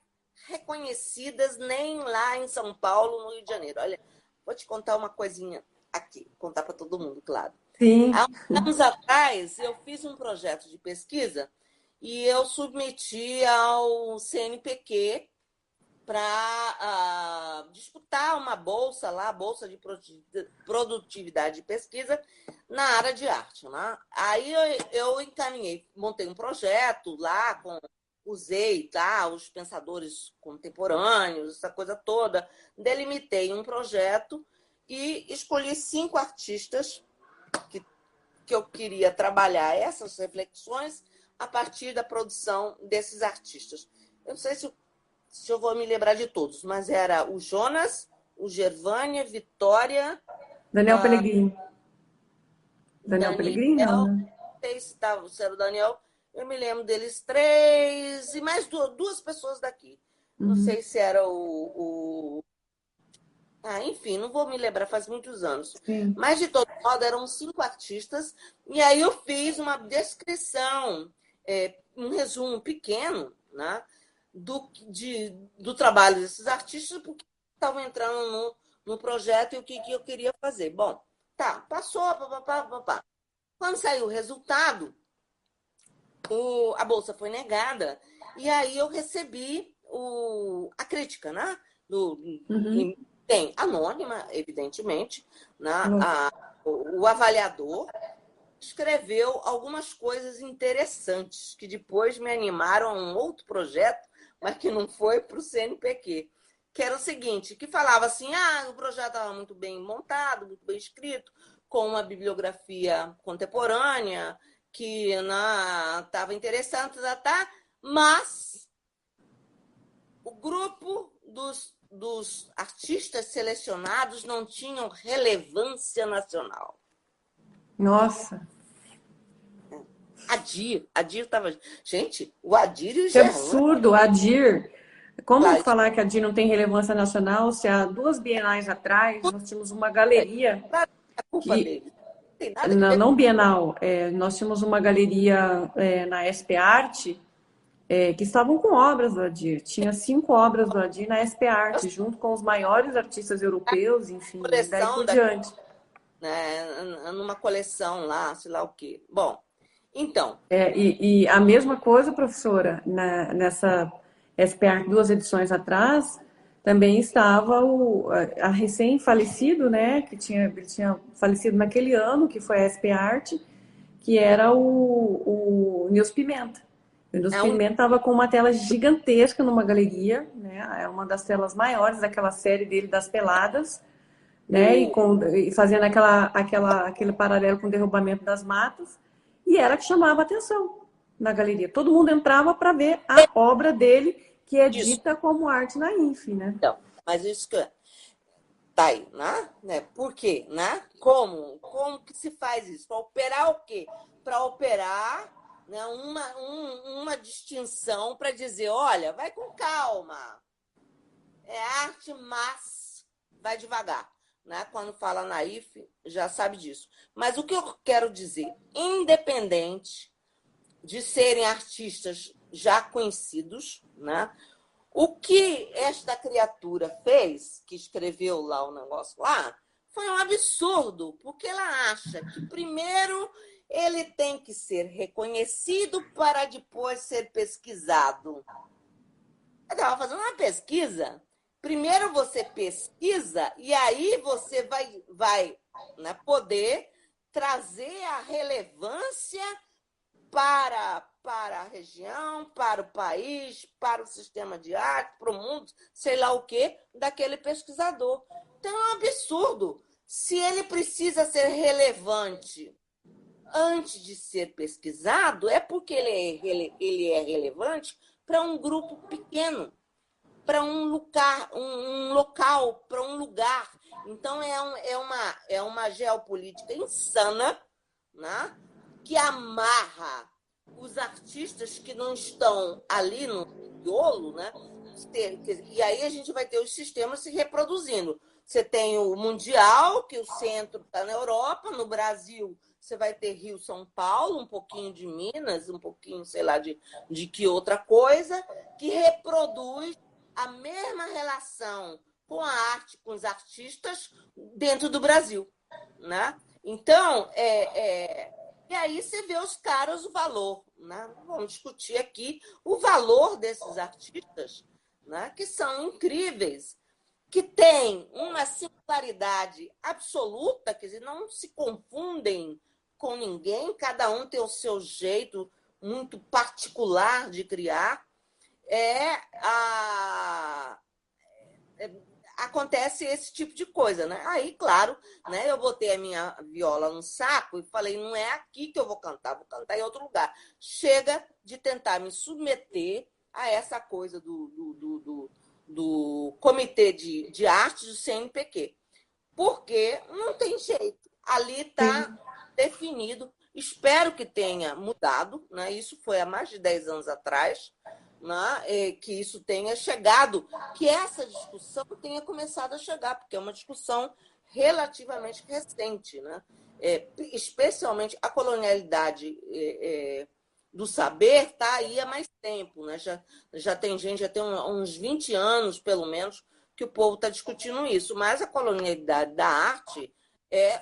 reconhecidas nem lá em São Paulo, no Rio de Janeiro. Olha, vou te contar uma coisinha aqui, contar para todo mundo, claro. Sim. Há uns anos atrás, eu fiz um projeto de pesquisa e eu submeti ao CNPq para disputar uma bolsa lá, bolsa de produtividade de pesquisa na área de arte. Né? Aí eu encaminhei, montei um projeto lá, usei os pensadores contemporâneos, essa coisa toda, delimitei um projeto e escolhi 5 artistas que eu queria trabalhar essas reflexões a partir da produção desses artistas. Eu não sei se eu vou me lembrar de todos, mas era o Jonas, o Gervânia, Vitória, Daniel Pellegrini. Daniel Daniel, Pellegrini, não, não né? sei se era o Daniel, eu me lembro deles 3, e mais duas pessoas daqui. Não Uhum. sei se era enfim, não vou me lembrar, faz muitos anos. Sim. Mas, de todo modo, eram 5 artistas, e aí eu fiz uma descrição, um resumo pequeno, né, do trabalho desses artistas, porque estavam entrando no projeto e o que eu queria fazer. Bom, tá, passou, papapá, papapá. Quando saiu o resultado, a bolsa foi negada, e aí eu recebi a crítica, né? Uhum. Tem anônima, evidentemente, né? Lógico. O avaliador escreveu algumas coisas interessantes que depois me animaram a um outro projeto, mas que não foi para o CNPq, que era o seguinte, que falava assim, o projeto estava muito bem montado, muito bem escrito, com uma bibliografia contemporânea, que estava interessante, mas o grupo dos artistas selecionados não tinham relevância nacional. Nossa, Adir estava. Gente, o Adir e o que Gerván. absurdo. Adir. Como Claro, falar que a Adir não tem relevância nacional se há 2 bienais atrás nós tínhamos uma galeria É culpa que dele. Não tem nada que ver com não Bienal, nós tínhamos uma galeria na SP Arte que estavam com obras do Adir. Tinha 5 obras do Adir na SP a Arte, junto com os maiores artistas europeus, enfim, e daí por coleção diante. né, numa coleção lá, sei lá o quê. Bom, então, E a mesma coisa, professora, nessa SP-Art 2 edições atrás, também estava a recém-falecido, né, que ele tinha falecido naquele ano, que foi a SP-Art, que era o Nils Pimenta. O Nils é um Pimenta estava com uma tela gigantesca numa galeria, né, é uma das telas maiores daquela série dele das peladas, né, o, e fazendo aquele paralelo com o derrubamento das matas, e era que chamava a atenção na galeria. Todo mundo entrava para ver a obra dele, que é isso, dita como arte naif, né? então, mas isso que tá aí, né? Por quê, né? Como que se faz isso? Para operar o quê? Para operar, né, uma distinção para dizer, olha, vai com calma. É arte, mas vai devagar. Né? Quando fala naif, já sabe disso. Mas o que eu quero dizer, independente de serem artistas já conhecidos, né? O que esta criatura fez, que escreveu lá o negócio lá, foi um absurdo, porque ela acha que primeiro ele tem que ser reconhecido para depois ser pesquisado. Eu estava fazendo uma pesquisa. Primeiro você pesquisa e aí você vai né, poder trazer a relevância para a região, para o país, para o sistema de arte, para o mundo, sei lá o quê, daquele pesquisador. Então é um absurdo. Se ele precisa ser relevante antes de ser pesquisado, é porque ele é relevante para um grupo pequeno, para um local, para um lugar. Então é uma geopolítica insana, né? Que amarra os artistas que não estão ali no miolo, né? E aí a gente vai ter os sistemas se reproduzindo. Você tem o Mundial, que o centro está na Europa, no Brasil você vai ter Rio, São Paulo, um pouquinho de Minas, um pouquinho, sei lá, de que outra coisa, que reproduz a mesma relação com a arte, com os artistas dentro do Brasil. Né? Então, e aí você vê os caras, o valor. Né? Vamos discutir aqui o valor desses artistas, né? Que são incríveis, que têm uma singularidade absoluta, quer dizer, não se confundem com ninguém, cada um tem o seu jeito muito particular de criar. É a acontece esse tipo de coisa, né? Aí, claro, né, eu botei a minha viola no saco e falei, não é aqui que eu vou cantar em outro lugar. Chega de tentar me submeter a essa coisa do Comitê de Artes do CNPq, porque não tem jeito. Ali está definido. Espero que tenha mudado, né? Isso foi há mais de 10 anos atrás, né? Que isso tenha chegado, que essa discussão tenha começado a chegar, porque é uma discussão relativamente recente, né? Especialmente a colonialidade do saber está aí há mais tempo, né? Já tem gente, já tem uns 20 anos, pelo menos, que o povo está discutindo isso, mas a colonialidade da arte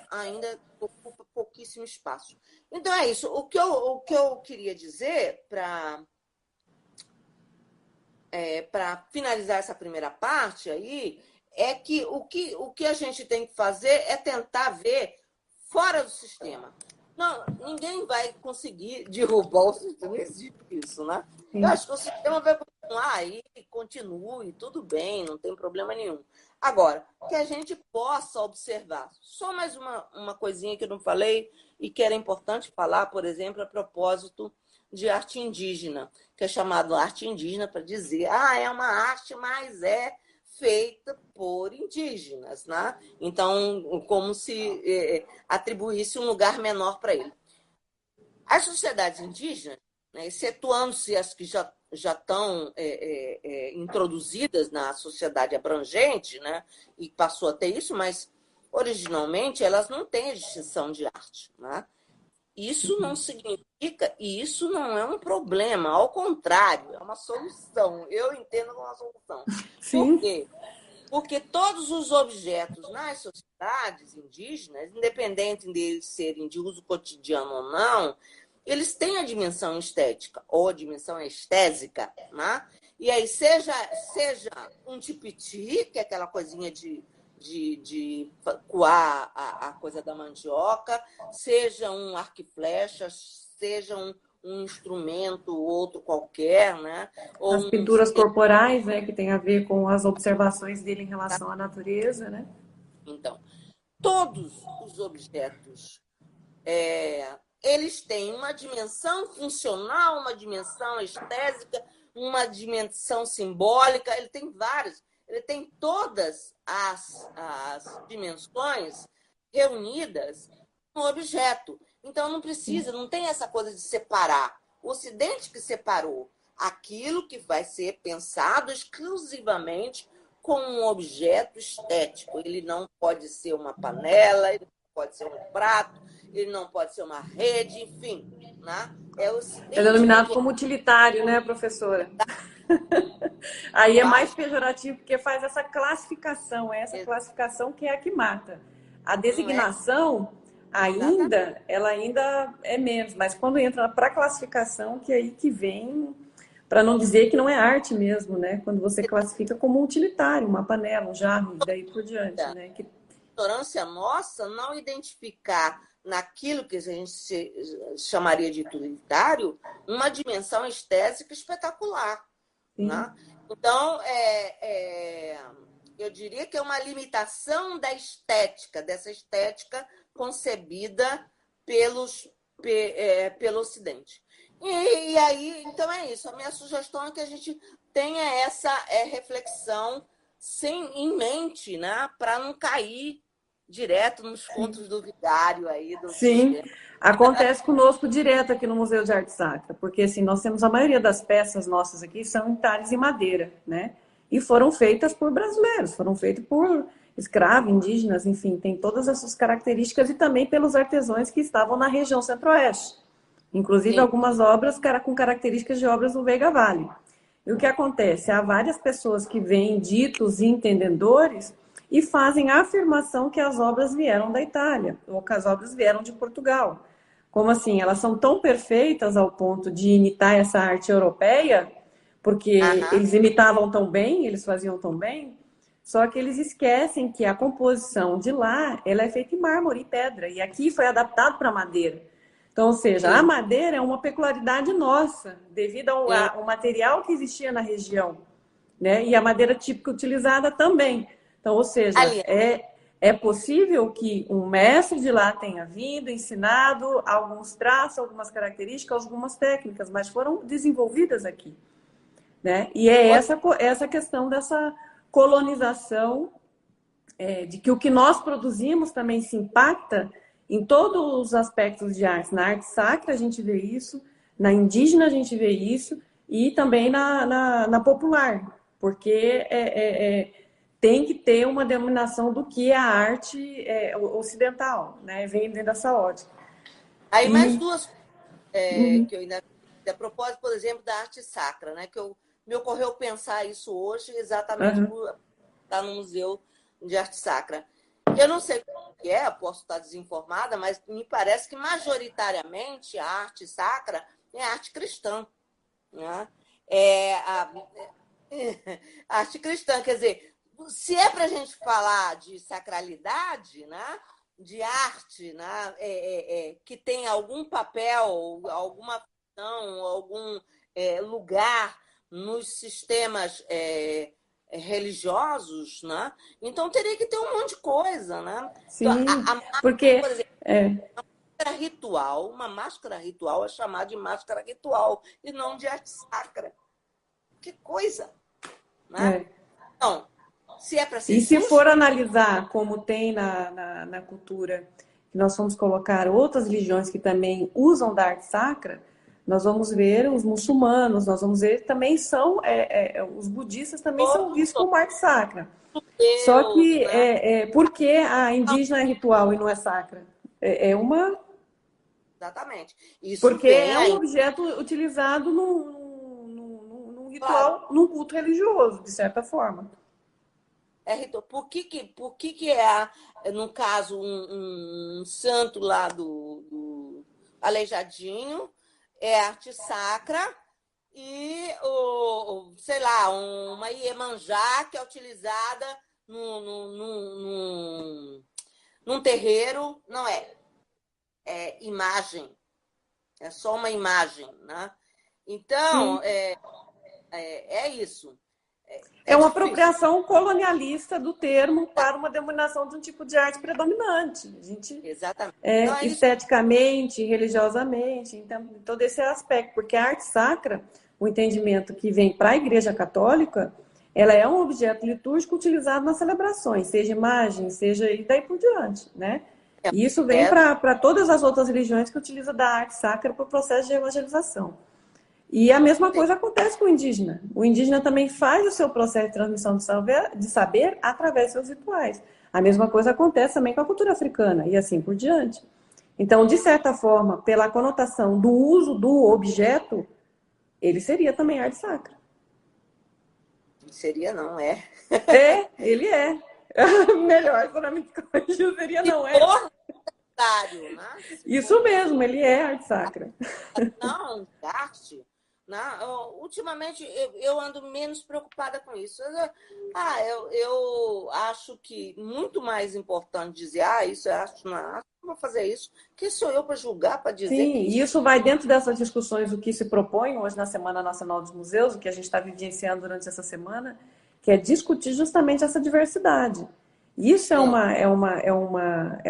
ainda ocupa pouquíssimo espaço. Então é isso. O que eu queria dizer para finalizar essa primeira parte aí é que o que a gente tem que fazer é tentar ver fora do sistema. Não, ninguém vai conseguir derrubar o sistema, não existe isso, né? Eu Sim. acho que o sistema vai continuar aí, continue, tudo bem, não tem problema nenhum. Agora, que a gente possa observar. Só mais uma coisinha que eu não falei e que era importante falar, por exemplo, a propósito de arte indígena, que é chamado arte indígena para dizer, é uma arte, mas é feita por indígenas, né? Então, como se atribuísse um lugar menor para ele. As sociedades indígenas, né, excetuando-se as que já estão introduzidas na sociedade abrangente, né, e passou a ter isso, mas originalmente elas não têm a distinção de arte, né? Isso não significa, e isso não é um problema, ao contrário, é uma solução. Eu entendo como uma solução. Por Sim, quê? Porque todos os objetos nas sociedades indígenas, independente deles serem de uso cotidiano ou não, eles têm a dimensão estética ou a dimensão estésica, né? E aí, seja um tipiti, que é aquela coisinha de coar a coisa da mandioca, seja um arco e flecha, seja um instrumento outro qualquer, né? Ou as pinturas corporais, né, que tem a ver com as observações dele em relação à natureza, né? então, todos os objetos eles têm uma dimensão funcional, uma dimensão estésica, uma dimensão simbólica, ele tem vários, ele tem todas as dimensões reunidas no objeto. Então não precisa, não tem essa coisa de separar. O Ocidente que separou aquilo que vai ser pensado exclusivamente como um objeto estético. Ele não pode ser uma panela, ele não pode ser um prato, ele não pode ser uma rede, enfim, né? É o É Ocidente que denominado vem como utilitário, né, professora? Aí é mais quase. pejorativo porque faz essa classificação, é essa classificação que é a que mata. A Não é designação exatamente. ainda, ela ainda é menos, mas quando entra para a classificação, que é aí que vem, para não dizer que não é arte mesmo, né? Quando você classifica como utilitário, uma panela, um jarro, e daí por diante, né? Que, Ignorância nossa não identificar naquilo que a gente chamaria de utilitário uma dimensão estética espetacular, sim, né? Então, eu diria que é uma limitação da estética, dessa estética concebida pelo Ocidente. E aí, então é isso. A minha sugestão é que a gente tenha essa reflexão em mente, né? Para não cair direto nos contos do vigário aí do sim. sistema. Acontece conosco direto aqui no Museu de Arte Sacra, porque assim, nós temos a maioria das peças nossas aqui são em talhes e madeira, né? E foram feitas por brasileiros, foram feitas por escravos, indígenas, enfim, tem todas essas características e também pelos artesãos que estavam na região centro-oeste. Inclusive Sim. algumas obras com características de obras do Veiga Vale. E o que acontece? Há várias pessoas que vêm ditos entendedores e fazem a afirmação que as obras vieram da Itália, ou que as obras vieram de Portugal. Como assim? Elas são tão perfeitas ao ponto de imitar essa arte europeia, porque Aham. eles imitavam tão bem, eles faziam tão bem, só que eles esquecem que a composição de lá, ela é feita em mármore e pedra, e aqui foi adaptado para madeira. Então, ou seja, a Sim. madeira é uma peculiaridade nossa, devido Sim. ao material que existia na região, né? E a madeira típica utilizada também. Então, ou seja, Ali, é possível que um mestre de lá tenha vindo, ensinado alguns traços, algumas características, algumas técnicas, mas foram desenvolvidas aqui, né? E é essa questão dessa colonização, de que o que nós produzimos também se impacta em todos os aspectos de arte. Na arte sacra a gente vê isso, na indígena a gente vê isso, e também na popular, porque tem que ter uma denominação do que é a arte ocidental, né? Vem dentro dessa ótica. aí mais E, duas que eu ainda a propósito, por exemplo, da arte sacra, né? Me ocorreu pensar isso hoje exatamente uhum, por estar no Museu de Arte Sacra. Eu não sei o que é, posso estar desinformada, mas me parece que majoritariamente a arte sacra é arte cristã, né? É a arte cristã, quer dizer, se é para a gente falar de sacralidade, né? De arte, né? Que tem algum papel, alguma função, algum lugar nos sistemas religiosos, né? Então teria que ter um monte de coisa, né? Então, sim, por porque exemplo, uma máscara ritual é chamada de máscara ritual e não de arte sacra. Que coisa, né? é, Então, se é para ser e se for susto, analisar como tem na cultura, que nós vamos colocar outras religiões que também usam da arte sacra, nós vamos ver os muçulmanos, nós vamos ver também são, os budistas também são Todos vistos os como arte sacra. Só judeus, que, né? por que a indígena é ritual e não é sacra? Uma... Exatamente. Isso Porque vem é um aí, objeto utilizado num claro. ritual, num culto religioso, de certa forma. Por que no caso, um santo lá do Aleijadinho é arte sacra e, sei lá, uma Iemanjá que é utilizada num terreiro, não é? É imagem, é só uma imagem, né? Então, Sim. é isso. É É uma difícil. apropriação colonialista do termo para uma denominação de um tipo de arte predominante. A gente Exatamente. Então, é isso. esteticamente, religiosamente, então, todo esse aspecto, porque a arte sacra, o entendimento que vem para a Igreja Católica, ela é um objeto litúrgico utilizado nas celebrações, seja imagem, seja e daí por diante, né? E isso vem É, para todas as outras religiões que utilizam da arte sacra para o processo de evangelização. E a mesma coisa acontece com o indígena. O indígena também faz o seu processo de transmissão de saber através de seus rituais. A mesma coisa acontece também com a cultura africana e assim por diante. Então, de certa forma, pela conotação do uso do objeto, ele seria também arte sacra. seria, não é? Ele é. Melhor, se não me corrigiu, seria Se não é. for necessário, né? Se for Isso necessário, mesmo, ele é arte sacra. não, gaste. Né? Ultimamente, eu ando menos preocupada com isso. Eu acho que muito mais importante dizer, isso é arte, não vou fazer isso. Quem sou eu para julgar, para dizer que Sim, e isso isso vai dentro dessas discussões, o que se propõe hoje na Semana Nacional dos Museus, o que a gente está vivenciando durante essa semana, que é discutir justamente essa diversidade. Isso é, é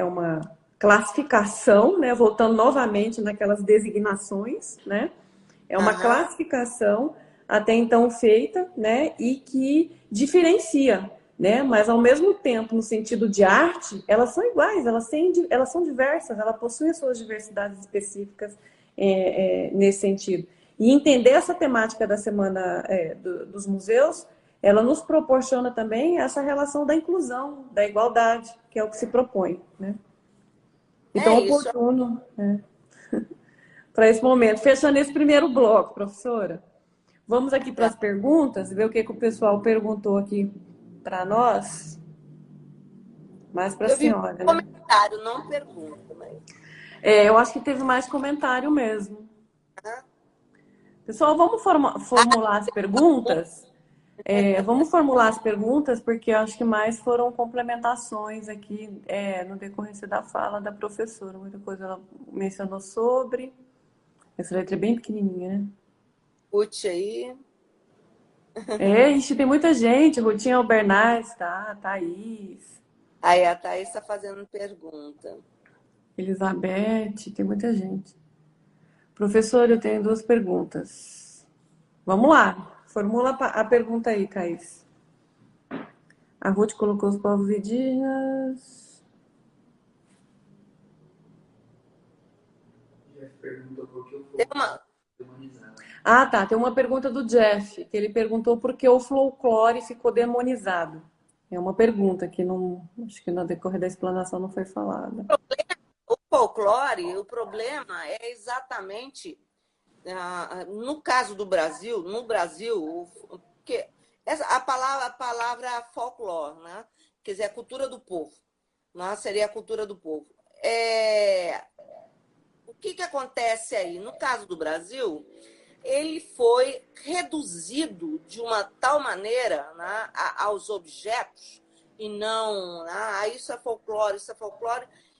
uma classificação, né, voltando novamente naquelas designações, né, é uma aham, classificação até então feita, né, e que diferencia, né, mas ao mesmo tempo, no sentido de arte, elas são iguais, elas são diversas, elas possuem as suas diversidades específicas nesse sentido. E entender essa temática da Semana dos Museus, ela nos proporciona também essa relação da inclusão, da igualdade, que é o que se propõe, né? Então, é isso. oportuno, né, para esse momento. Fechando esse primeiro bloco, professora. Vamos aqui para Tá. as perguntas, ver o que o pessoal perguntou aqui para nós. Mais para a Eu vi senhora, né? comentário, não pergunta, mas. Eu acho que teve mais comentário mesmo. Né? Pessoal, vamos formular as perguntas? Vamos formular as perguntas, porque eu acho que mais foram complementações aqui no decorrência da fala da professora. Muita coisa ela mencionou sobre. Essa letra é bem pequenininha, né? Ruth aí. Ixi, tem muita gente. Rutinha Albernaz, tá? Thaís, Aí a Thaís está fazendo pergunta. Elizabeth, tem muita gente. Professor, eu tenho duas perguntas. Vamos lá. Formula a pergunta aí, Thaís. A Ruth colocou os povos indígenas. Tem uma. Ah, tá. Tem uma pergunta do Jeff, que ele perguntou por que o folclore ficou demonizado. É uma pergunta que não, acho que no decorrer da explanação não foi falada. O folclore, o problema é exatamente no caso do Brasil, no Brasil, porque a palavra folclore, né? Quer dizer, a cultura do povo, né? Seria a cultura do povo. O que acontece aí? No caso do Brasil, ele foi reduzido de uma tal maneira, né, aos objetos, e não, isso é folclore,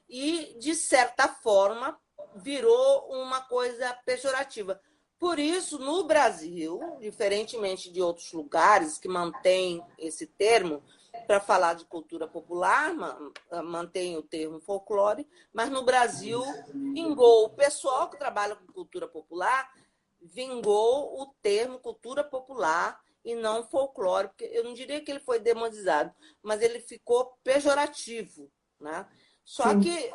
e, de certa forma, virou uma coisa pejorativa. Por isso, no Brasil, diferentemente de outros lugares que mantêm esse termo, para falar de cultura popular, mantém o termo folclore, mas no Brasil vingou o pessoal que trabalha com cultura popular, vingou o termo cultura popular e não folclore, porque eu não diria que ele foi demonizado, mas ele ficou pejorativo, né? Só Sim. que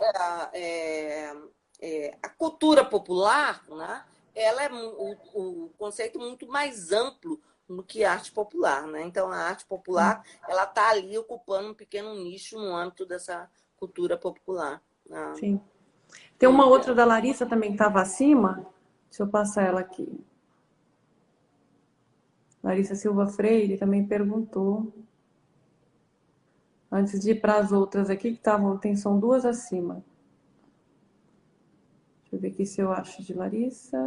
a cultura popular, né, ela é o conceito muito mais amplo do que arte popular, né? Então, a arte popular, ela está ali ocupando um pequeno nicho no âmbito dessa cultura popular. Né? Sim. Tem uma outra da Larissa também que estava acima. Deixa eu passar ela aqui. Larissa Silva Freire também perguntou. Antes de ir para as outras aqui, que estavam, são duas acima. Deixa eu ver aqui se eu acho de Larissa.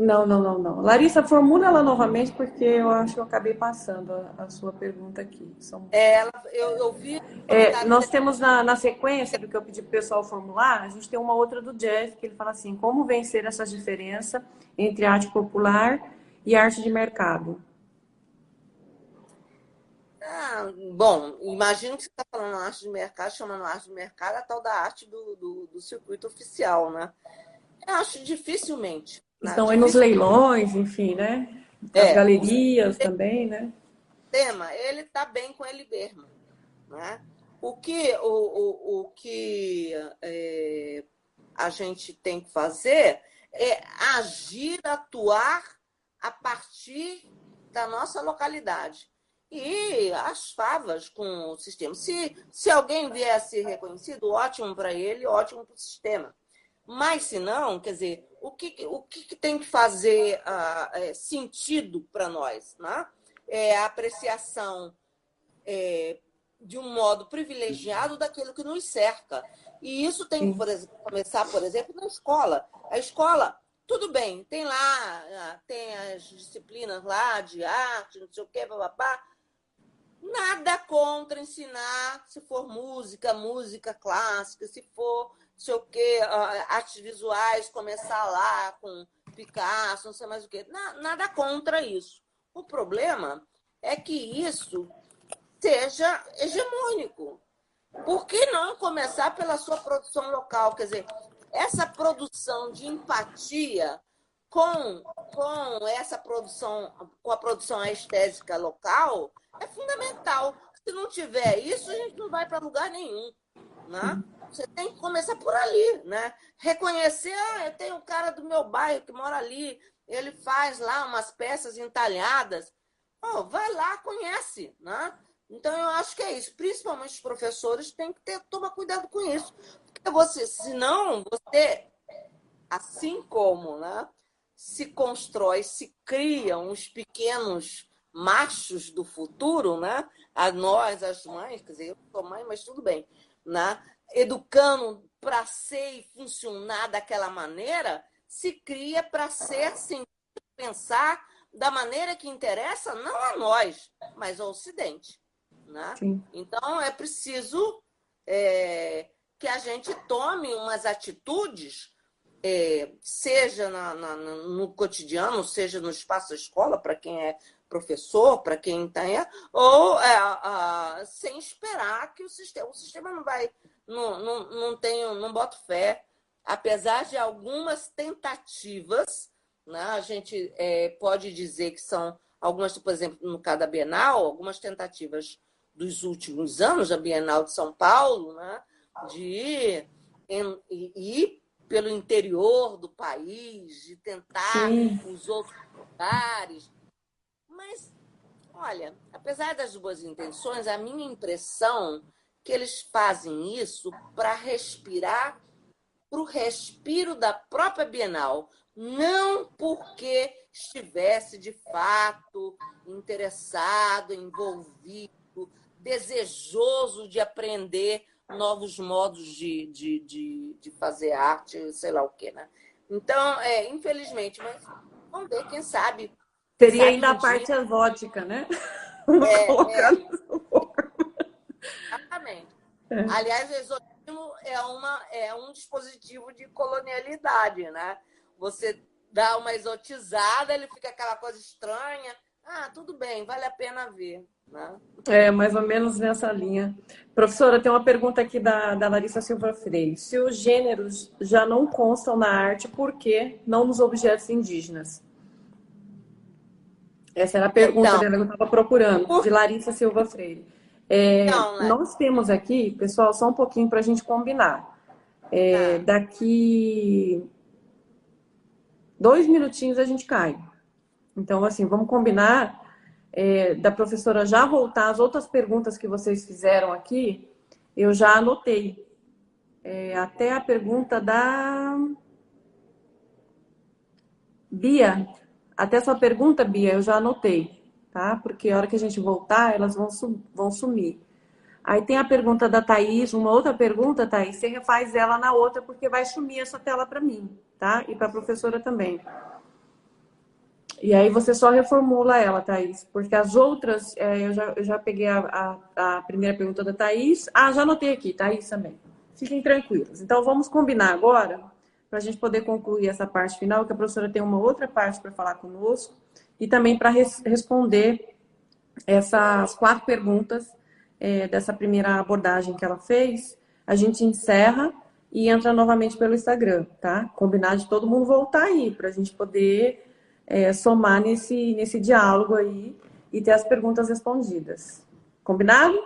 Não. Larissa, formula ela novamente, porque eu acho que eu acabei passando a sua pergunta aqui. Eu vi Nós temos na sequência do que eu pedi para o pessoal formular, a gente tem uma outra do Jeff, que ele fala assim, como vencer essa diferença entre arte popular e arte de mercado? Bom, imagino que você está falando arte de mercado, chamando arte de mercado a tal da arte do circuito oficial, né? Eu acho dificilmente. Né? Estão aí nos leilões, enfim, né? As O galerias também, né? sistema, ele está bem com ele mesmo. Né? O que a gente tem que fazer é agir, atuar a partir da nossa localidade. E as favas com o sistema. Se alguém vier a ser reconhecido, ótimo para ele, ótimo para o sistema. Mas, se não, quer dizer, o que tem que fazer sentido para nós? Né? É a apreciação de um modo privilegiado daquilo que nos cerca. E isso tem que começar, por exemplo, na escola. A escola, tudo bem, tem lá, tem as disciplinas lá de arte, não sei o quê, papapá. Nada contra ensinar, se for música clássica, se for, não sei o quê, artes visuais, começar lá com Picasso, não sei mais o quê. Nada contra isso. O problema é que isso seja hegemônico. Por que não começar pela sua produção local? Quer dizer, essa produção de empatia com essa produção, com a produção estética local, é fundamental. Se não tiver isso, a gente não vai para lugar nenhum. Né? Você tem que começar por ali. Né? Reconhecer, eu tenho um cara do meu bairro que mora ali, ele faz lá umas peças entalhadas. Vai lá, conhece. Né? Então, eu acho que é isso. Principalmente os professores têm que tomar cuidado com isso. Porque senão, assim como, né, se constrói, se criam uns pequenos machos do futuro, né? A nós, as mães, quer dizer, eu sou mãe, mas tudo bem, né? Educando para ser e funcionar daquela maneira, se cria para ser, assim, pensar da maneira que interessa, não a nós, mas ao Ocidente. Né? Então, é preciso que a gente tome umas atitudes, seja no cotidiano, seja no espaço da escola, para quem é professor, para quem tem, ou sem esperar que o sistema não vai, não boto fé, apesar de algumas tentativas, né? A gente pode dizer que são algumas, por exemplo, no caso da Bienal, algumas tentativas dos últimos anos, a Bienal de São Paulo, né, de ir pelo interior do país, de tentar os outros lugares. Mas, olha, apesar das boas intenções, a minha impressão é que eles fazem isso para respirar, para o respiro da própria Bienal, não porque estivesse de fato interessado, envolvido, desejoso de aprender novos modos de fazer arte, sei lá o quê, né? Então, infelizmente, mas vamos ver, quem sabe. Teria ainda a parte exótica, né? Vamos colocar exatamente. Aliás, o exotismo é um dispositivo de colonialidade, né? Você dá uma exotizada, ele fica aquela coisa estranha. Tudo bem, vale a pena ver. Né? Mais ou menos nessa linha. Professora, tem uma pergunta aqui da Larissa Silva Freire. Se os gêneros já não constam na arte, por que não nos objetos indígenas? Essa era a pergunta dela que eu estava procurando, de Larissa Silva Freire. Então, né? Nós temos aqui, pessoal, só um pouquinho para a gente combinar. Ah, Daqui 2 minutinhos a gente cai. Então, assim, vamos combinar da professora já voltar. As outras perguntas que vocês fizeram aqui, eu já anotei. Até a pergunta da Bia. Até a sua pergunta, Bia, eu já anotei, tá? Porque a hora que a gente voltar, elas vão sumir. Aí tem a pergunta da Thaís, uma outra pergunta, Thaís, você refaz ela na outra, porque vai sumir essa tela para mim, tá? E para a professora também. E aí você só reformula ela, Thaís, porque as outras, eu já peguei a primeira pergunta da Thaís. Ah, já anotei aqui, Thaís também. Fiquem tranquilos. Então vamos combinar agora, para a gente poder concluir essa parte final, que a professora tem uma outra parte para falar conosco, e também para responder essas 4 perguntas dessa primeira abordagem que ela fez. A gente encerra e entra novamente pelo Instagram, tá? Combinar de todo mundo voltar aí, para a gente poder somar nesse diálogo aí e ter as perguntas respondidas. Combinado?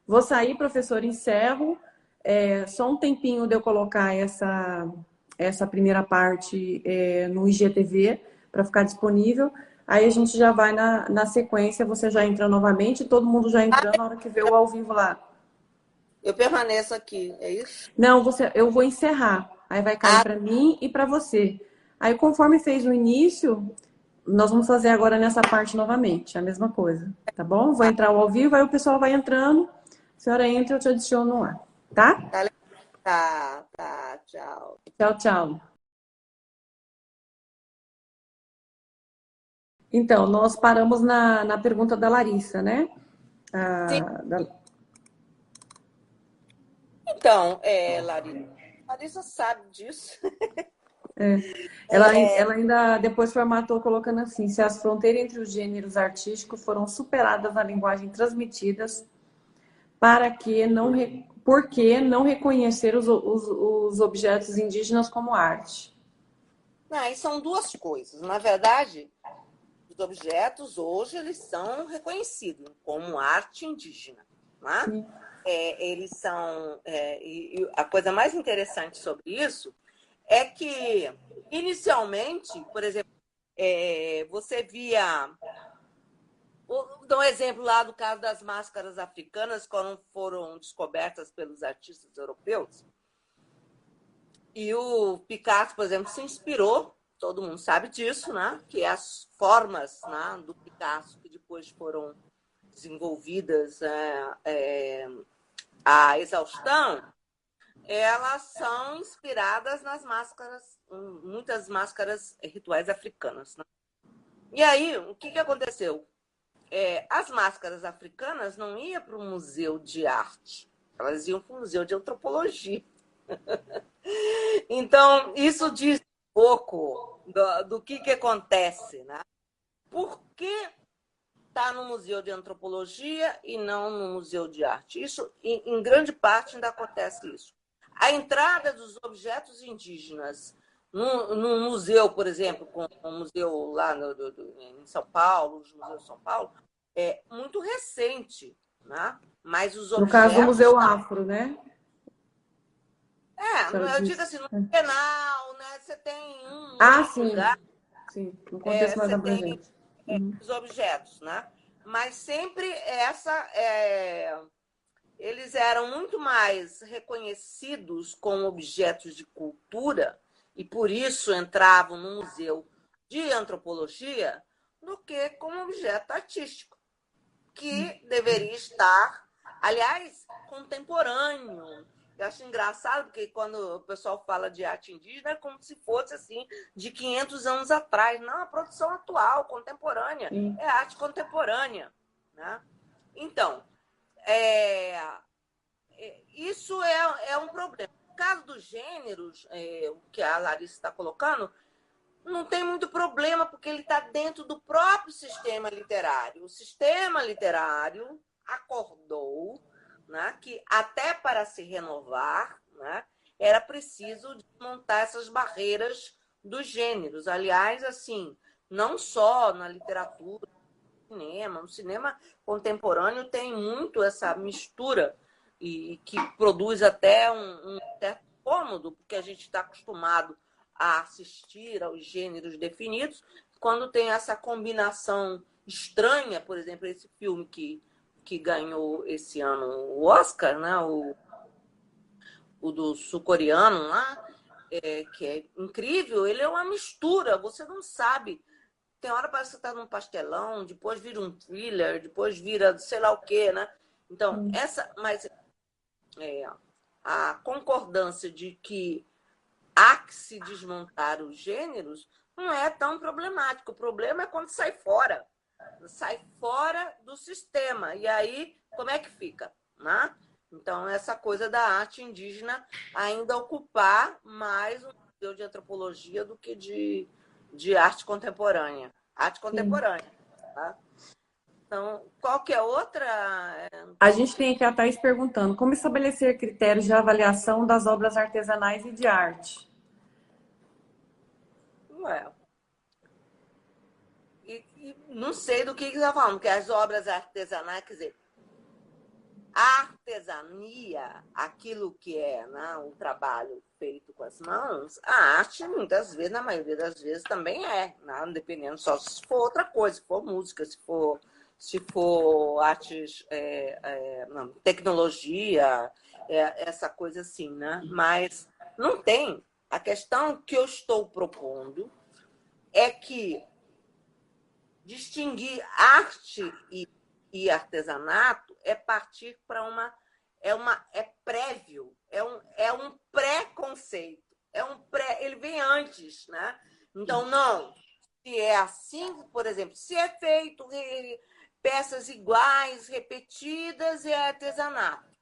Vou sair, professor, encerro. Só um tempinho de eu colocar essa primeira parte no IGTV para ficar disponível. Aí a gente já vai na sequência, você já entra novamente, todo mundo já entrando na hora que vê o ao vivo lá. eu permaneço aqui, é isso? Não, eu vou encerrar. Aí vai cair Ah, para mim e para você. Aí, conforme fez no início, nós vamos fazer agora nessa parte novamente, a mesma coisa, tá bom? Vou tá, entrar ao vivo, aí o pessoal vai entrando. A senhora entra, eu te adiciono lá, tá? tá, tá, tchau. Tchau, tchau. Então, nós paramos na pergunta da Larissa, né? Sim, Ah, da- então, Larissa sabe disso. ela ainda depois formatou colocando assim: se as fronteiras entre os gêneros artísticos foram superadas na linguagem transmitidas, por que não reconhecer os objetos indígenas como arte? Não, e são duas coisas. Na verdade, os objetos hoje eles são reconhecidos como arte indígena, né? Sim. Eles são e a coisa mais interessante sobre isso é que inicialmente, por exemplo, você via. Vou dar um exemplo lá do caso das máscaras africanas, quando foram descobertas pelos artistas europeus. E o Picasso, por exemplo, se inspirou, todo mundo sabe disso, né? Que as formas, né, do Picasso que depois foram desenvolvidas à exaustão, elas são inspiradas nas máscaras, muitas máscaras rituais africanas. Né? E aí, o que aconteceu? As máscaras africanas não iam para o museu de arte, elas iam para o museu de antropologia. Então, isso diz pouco do que acontece, né? Por que está no Museu de Antropologia e não no Museu de Arte? Isso, em grande parte, ainda acontece isso. A entrada dos objetos indígenas no museu, por exemplo, como o museu lá em São Paulo, os museus de São Paulo, é muito recente, né? Mas os No caso do objetos Museu não. Afro, né? A senhora Eu digo disse. assim, no penal, né? Você tem um Ah, outro sim. lugar, Sim, no contexto mais você tem abrangente. Uhum. os objetos, né? Mas sempre eles eram muito mais reconhecidos como objetos de cultura e por isso entravam no museu de antropologia do que como objeto artístico, que deveria estar, aliás, contemporâneo. Eu acho engraçado porque quando o pessoal fala de arte indígena é como se fosse assim de 500 anos atrás. Não, a produção atual, contemporânea, Sim. é arte contemporânea. Né? Então, é, isso é um problema. No caso dos gêneros, o que a Larissa está colocando, não tem muito problema, porque ele está dentro do próprio sistema literário. O sistema literário acordou, né, que até para se renovar, né, era preciso desmontar essas barreiras dos gêneros. Aliás, assim, não só na literatura, cinema. O cinema contemporâneo tem muito essa mistura e que produz até um certo cômodo, porque a gente está acostumado a assistir aos gêneros definidos, quando tem essa combinação estranha, por exemplo, esse filme que ganhou esse ano o Oscar, né? O do sul-coreano lá, que é incrível, ele é uma mistura, você não sabe. Tem hora parece que você está num pastelão, depois vira um thriller, depois vira sei lá o quê, né? Então, mas a concordância de que há que se desmontar os gêneros não é tão problemático. O problema é quando sai fora do sistema. E aí, como é que fica? Né? Então, essa coisa da arte indígena ainda ocupar mais um museu de antropologia do que de arte contemporânea. Arte contemporânea. Tá? Então, qualquer outra... A gente tem aqui a Thaís perguntando como estabelecer critérios de avaliação das obras artesanais e de arte. Ué, e não sei do que você está falando, porque as obras artesanais, quer dizer, a artesania, aquilo que é, né, um trabalho feito com as mãos, a arte, muitas vezes, na maioria das vezes, também é, né, dependendo só se for outra coisa, se for música, se for artes, não, tecnologia, essa coisa assim, né? Mas não tem. A questão que eu estou propondo é que distinguir arte e artesanato é partir para é prévio, é um pré-conceito, ele vem antes, né? Então, não, se é assim, por exemplo, se é feito peças iguais, repetidas, é artesanato.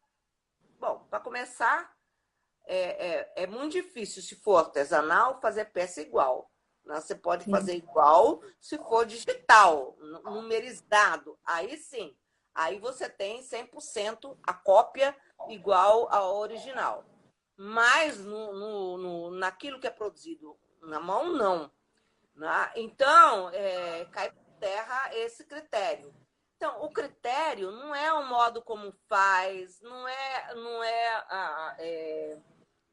Bom, para começar, é muito difícil, se for artesanal, fazer peça igual. Você pode fazer igual se for digital, numerizado. Aí sim. Aí você tem 100% a cópia igual ao original. Mas naquilo que é produzido na mão, não. Então, cai por terra esse critério. Então, o critério não é o modo como faz, não é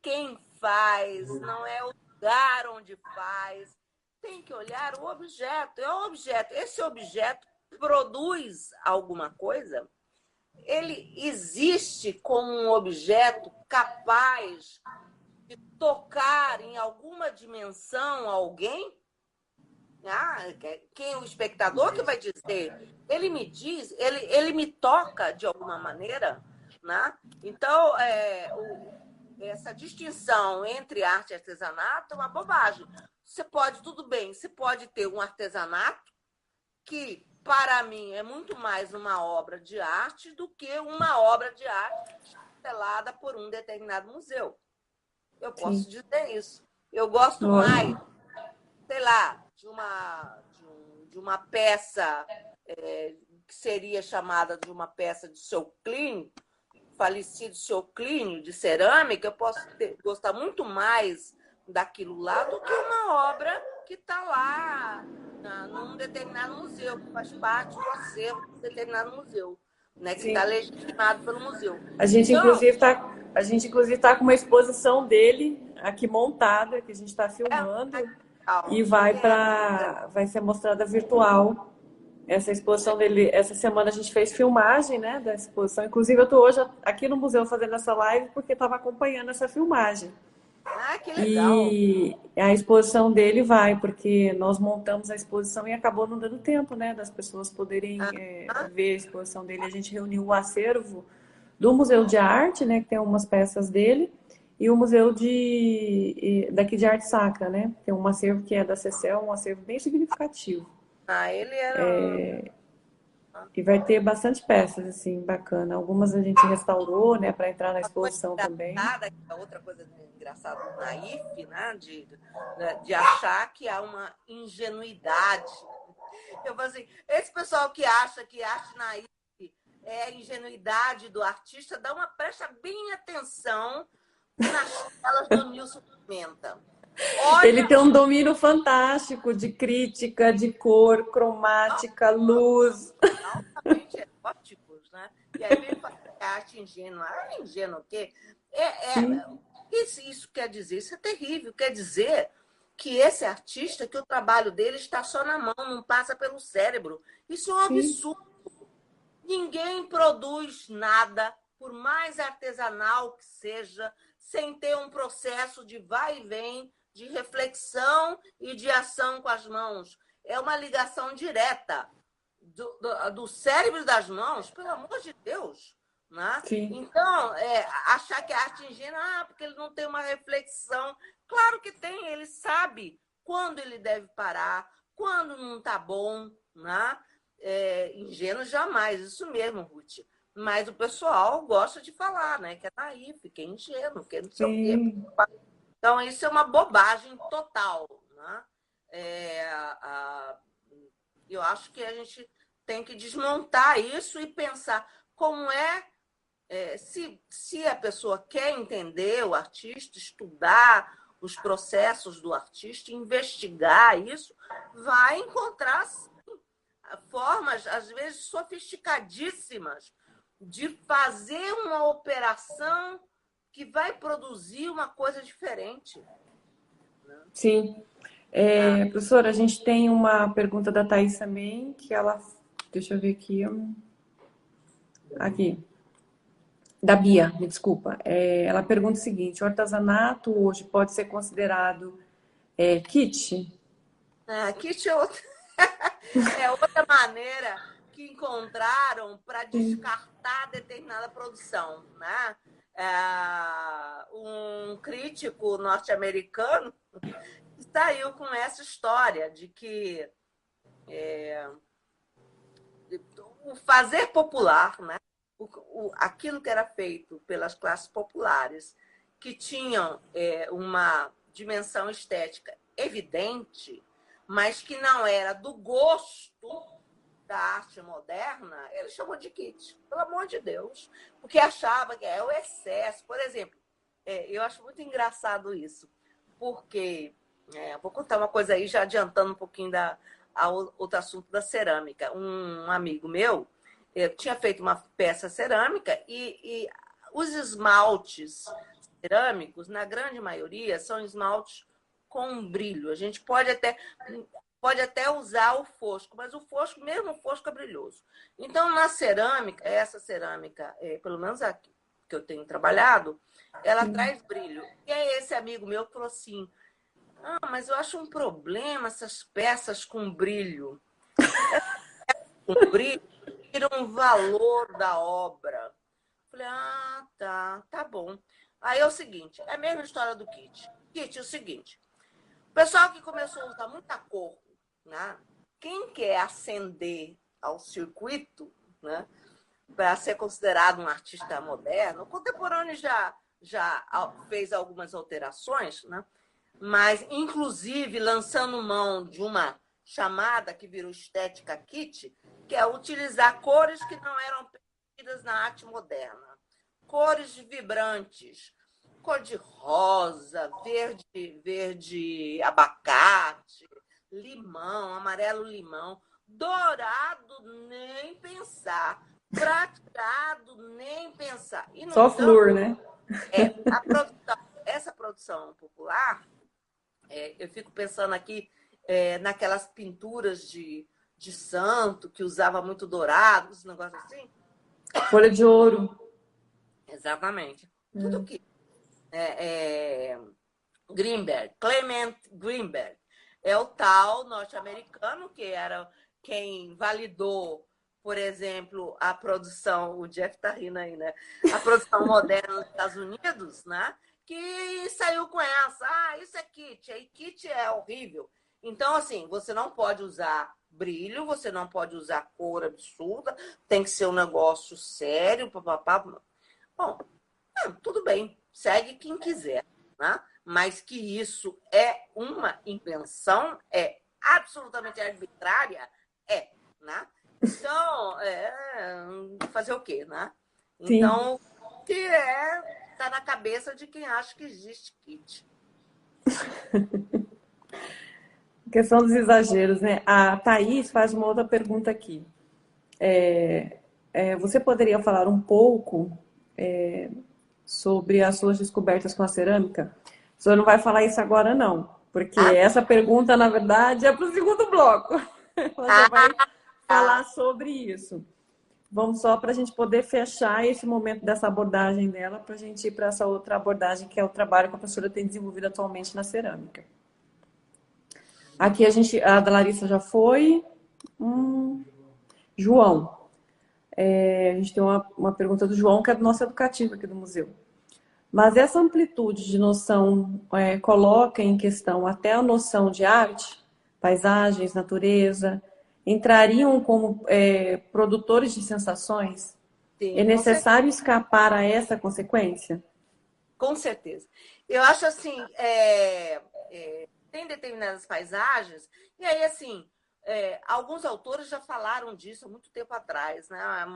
quem faz, não é o lugar onde faz. Tem que olhar o objeto. É o objeto. Esse objeto produz alguma coisa? Ele existe como um objeto capaz de tocar em alguma dimensão alguém? Quem é o espectador que vai dizer? Ele me diz, ele me toca de alguma maneira, né? Então, essa distinção entre arte e artesanato é uma bobagem. Você pode, tudo bem, você pode ter um artesanato que, para mim, é muito mais uma obra de arte do que uma obra de arte selada por um determinado museu. Eu posso dizer isso. Eu gosto mais, sei lá, de uma peça que seria chamada de uma peça de seu Clínio, falecido seu Clínio, de cerâmica, eu posso gostar muito mais daquilo lá do que uma obra que está lá num determinado museu, que faz parte do acervo de um determinado museu, né, que está legitimado pelo museu. A gente, inclusive, está com uma exposição dele aqui montada, que a gente está filmando, e vai ser mostrada virtual. Essa exposição dele, essa semana a gente fez filmagem, né, da exposição. Inclusive, eu estou hoje aqui no museu fazendo essa live porque estava acompanhando essa filmagem. Que legal! E a exposição dele vai, porque nós montamos a exposição e acabou não dando tempo, né, das pessoas poderem ver a exposição dele. A gente reuniu o acervo do Museu de Arte, né, que tem umas peças dele, e o Museu daqui de Arte Sacra, né, tem um acervo que é da CECEL, um acervo bem significativo. Ele era... E vai ter bastante peças, assim, bacana. Algumas a gente restaurou, né, para entrar na exposição também. Outra coisa engraçada, naif, né, de achar que há uma ingenuidade. Eu falo assim, esse pessoal que acha que arte naif é a ingenuidade do artista, presta bem atenção nas telas do Nilson Pimenta. Ele Olha, tem um domínio fantástico de crítica, de cor, cromática, luz. altamente eróticos, né? E aí vem falar que é arte ingênua. Arte ingênua o quê? Sim, Isso quer dizer? Isso é terrível. Quer dizer que esse artista, que o trabalho dele está só na mão, não passa pelo cérebro. Isso é um sim, absurdo. Ninguém produz nada, por mais artesanal que seja, sem ter um processo de vai e vem, de reflexão e de ação com as mãos. É uma ligação direta do cérebro das mãos, pelo amor de Deus. Né? sim, Então, achar que a arte ingênua, porque ele não tem uma reflexão. Claro que tem, ele sabe quando ele deve parar, quando não está bom. Né? Ingênuo jamais, isso mesmo, Ruth. Mas o pessoal gosta de falar, né? Que é naífe, que é ingênuo, que é não sei o quê. sim. Então, isso é uma bobagem total. Né? É, eu acho que a gente tem que desmontar isso e pensar como se a pessoa quer entender o artista, estudar os processos do artista, investigar isso, vai encontrar formas, às vezes, sofisticadíssimas de fazer uma operação que vai produzir uma coisa diferente. Sim. Ah, Professora, a gente tem uma pergunta da Thaís também, que ela. Deixa eu ver aqui. Aqui. Da Bia, me desculpa. Ela pergunta o seguinte: o artesanato hoje pode ser considerado kit? kit é outra maneira que encontraram para Sim, descartar determinada produção. Né? Um crítico norte-americano saiu com essa história de que o fazer popular, né? Aquilo que era feito pelas classes populares, que tinham uma dimensão estética evidente, mas que não era do gosto da arte moderna, ele chamou de kit, pelo amor de Deus, porque achava que é o excesso. Por exemplo, eu acho muito engraçado isso, porque vou contar uma coisa aí, já adiantando um pouquinho outro assunto da cerâmica. Um amigo meu tinha feito uma peça cerâmica e os esmaltes cerâmicos, na grande maioria, são esmaltes com brilho. A gente pode até usar o fosco, mas mesmo o fosco é brilhoso. Então, na cerâmica, essa cerâmica, pelo menos aqui que eu tenho trabalhado, ela sim. traz brilho. E aí esse amigo meu falou assim, mas eu acho um problema essas peças com brilho. Com brilho, tira um valor da obra. Falei, tá bom. Aí é o seguinte, é a mesma história do kit. Kit é o seguinte, o pessoal que começou a usar muita cor, né? Quem quer ascender ao circuito, né? Para ser considerado um artista moderno, o contemporâneo já fez algumas alterações, né? Mas, inclusive, lançando mão de uma chamada que virou estética kit, que é utilizar cores que não eram permitidas na arte moderna. Cores vibrantes, cor de rosa, verde abacate, limão, amarelo limão, dourado nem pensar, prateado nem pensar. E, no Só entanto, flor, né? essa produção popular, eu fico pensando aqui naquelas pinturas de santo que usava muito dourado, esse negócio assim. Folha de ouro. Exatamente. Tudo que Greenberg, Clement Greenberg, é o tal norte-americano que era quem validou, por exemplo, a produção, o Jeff tá rindo aí, né? A produção moderna nos Estados Unidos, né? Que saiu com essa, isso é kit, aí kit é horrível. Então, assim, você não pode usar brilho, você não pode usar cor absurda, tem que ser um negócio sério, papapá. Bom, tudo bem, segue quem quiser, né? Mas que isso é uma invenção, é absolutamente arbitrária, né? Então, fazer o quê, né? Sim. Então, que tá na cabeça de quem acha que existe kit. Questão dos exageros, né? A Thaís faz uma outra pergunta aqui. Você poderia falar um pouco sobre as suas descobertas com a cerâmica? O senhor não vai falar isso agora, não, porque Ah, essa pergunta, na verdade, é para o segundo bloco. Ela já vai falar sobre isso. Vamos só para a gente poder fechar esse momento dessa abordagem dela, para a gente ir para essa outra abordagem, que é o trabalho que a professora tem desenvolvido atualmente na cerâmica. Aqui a da Larissa já foi. João. A gente tem uma pergunta do João, que é do nosso educativo aqui do museu. Mas essa amplitude de noção coloca em questão até a noção de arte, paisagens, natureza, entrariam como produtores de sensações? É sim, com certeza. necessário escapar a essa consequência? Com certeza. Eu acho assim, tem determinadas paisagens, e aí, assim, alguns autores já falaram disso há muito tempo atrás, né?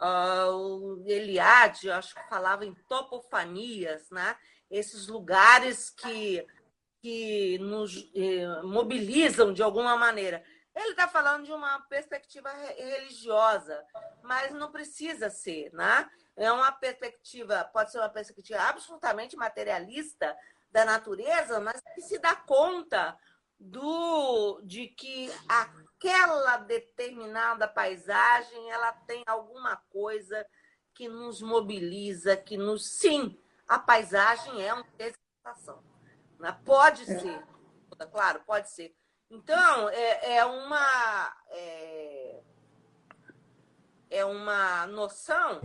O Eliade, eu acho que falava em topofanias, né? Esses lugares que nos mobilizam de alguma maneira. Ele está falando de uma perspectiva religiosa, mas não precisa ser, né? É uma perspectiva, pode ser uma perspectiva absolutamente materialista da natureza, mas que se dá conta de que aquela determinada paisagem ela tem alguma coisa que nos mobiliza, que nos. Sim, a paisagem é uma sensação. Né? Pode ser, claro, pode ser. Então, é uma noção,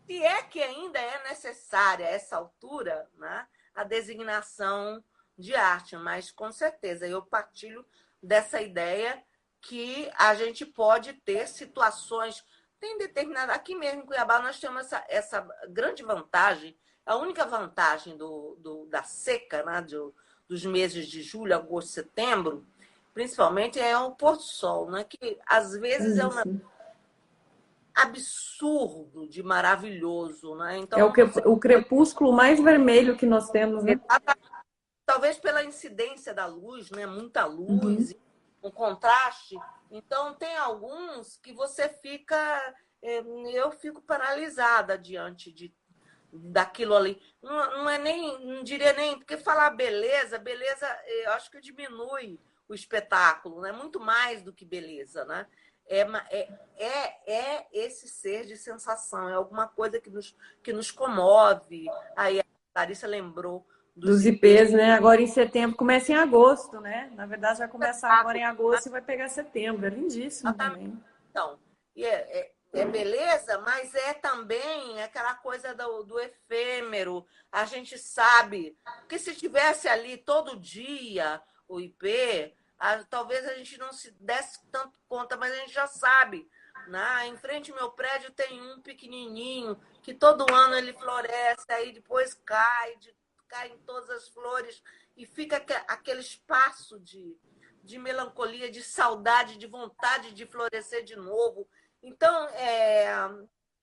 se é que ainda é necessária a essa altura, né, a designação de arte, mas com certeza eu partilho dessa ideia que a gente pode ter situações. Tem determinada. Aqui mesmo em Cuiabá, nós temos essa grande vantagem, a única vantagem da seca, né, dos meses de julho, agosto, setembro, principalmente, é o pôr do sol, né, que às vezes é um Isso. absurdo de maravilhoso. Né? É Então, o crepúsculo mais vermelho que nós temos, né? talvez pela incidência da luz, né? Muita Uhum. luz, um contraste. Então, tem alguns que você fica. Eu fico paralisada diante daquilo ali. Não é nem, não diria nem, porque falar beleza, eu acho que diminui o espetáculo, né? Muito mais do que beleza, né? É esse ser de sensação, é alguma coisa que nos comove. Aí a Larissa lembrou dos Dos ipês. IPs, né? Agora em setembro, começa em agosto, né? Na verdade, vai começar agora em agosto e vai pegar setembro. É lindíssimo também. Então, é beleza, mas é também aquela coisa do efêmero. A gente sabe que se tivesse ali todo dia o IP, talvez a gente não se desse tanto conta, mas a gente já sabe. Né? Em frente ao meu prédio tem um pequenininho que todo ano ele floresce, aí depois caem todas as flores e fica aquele espaço de melancolia, de saudade, de vontade de florescer de novo. Então,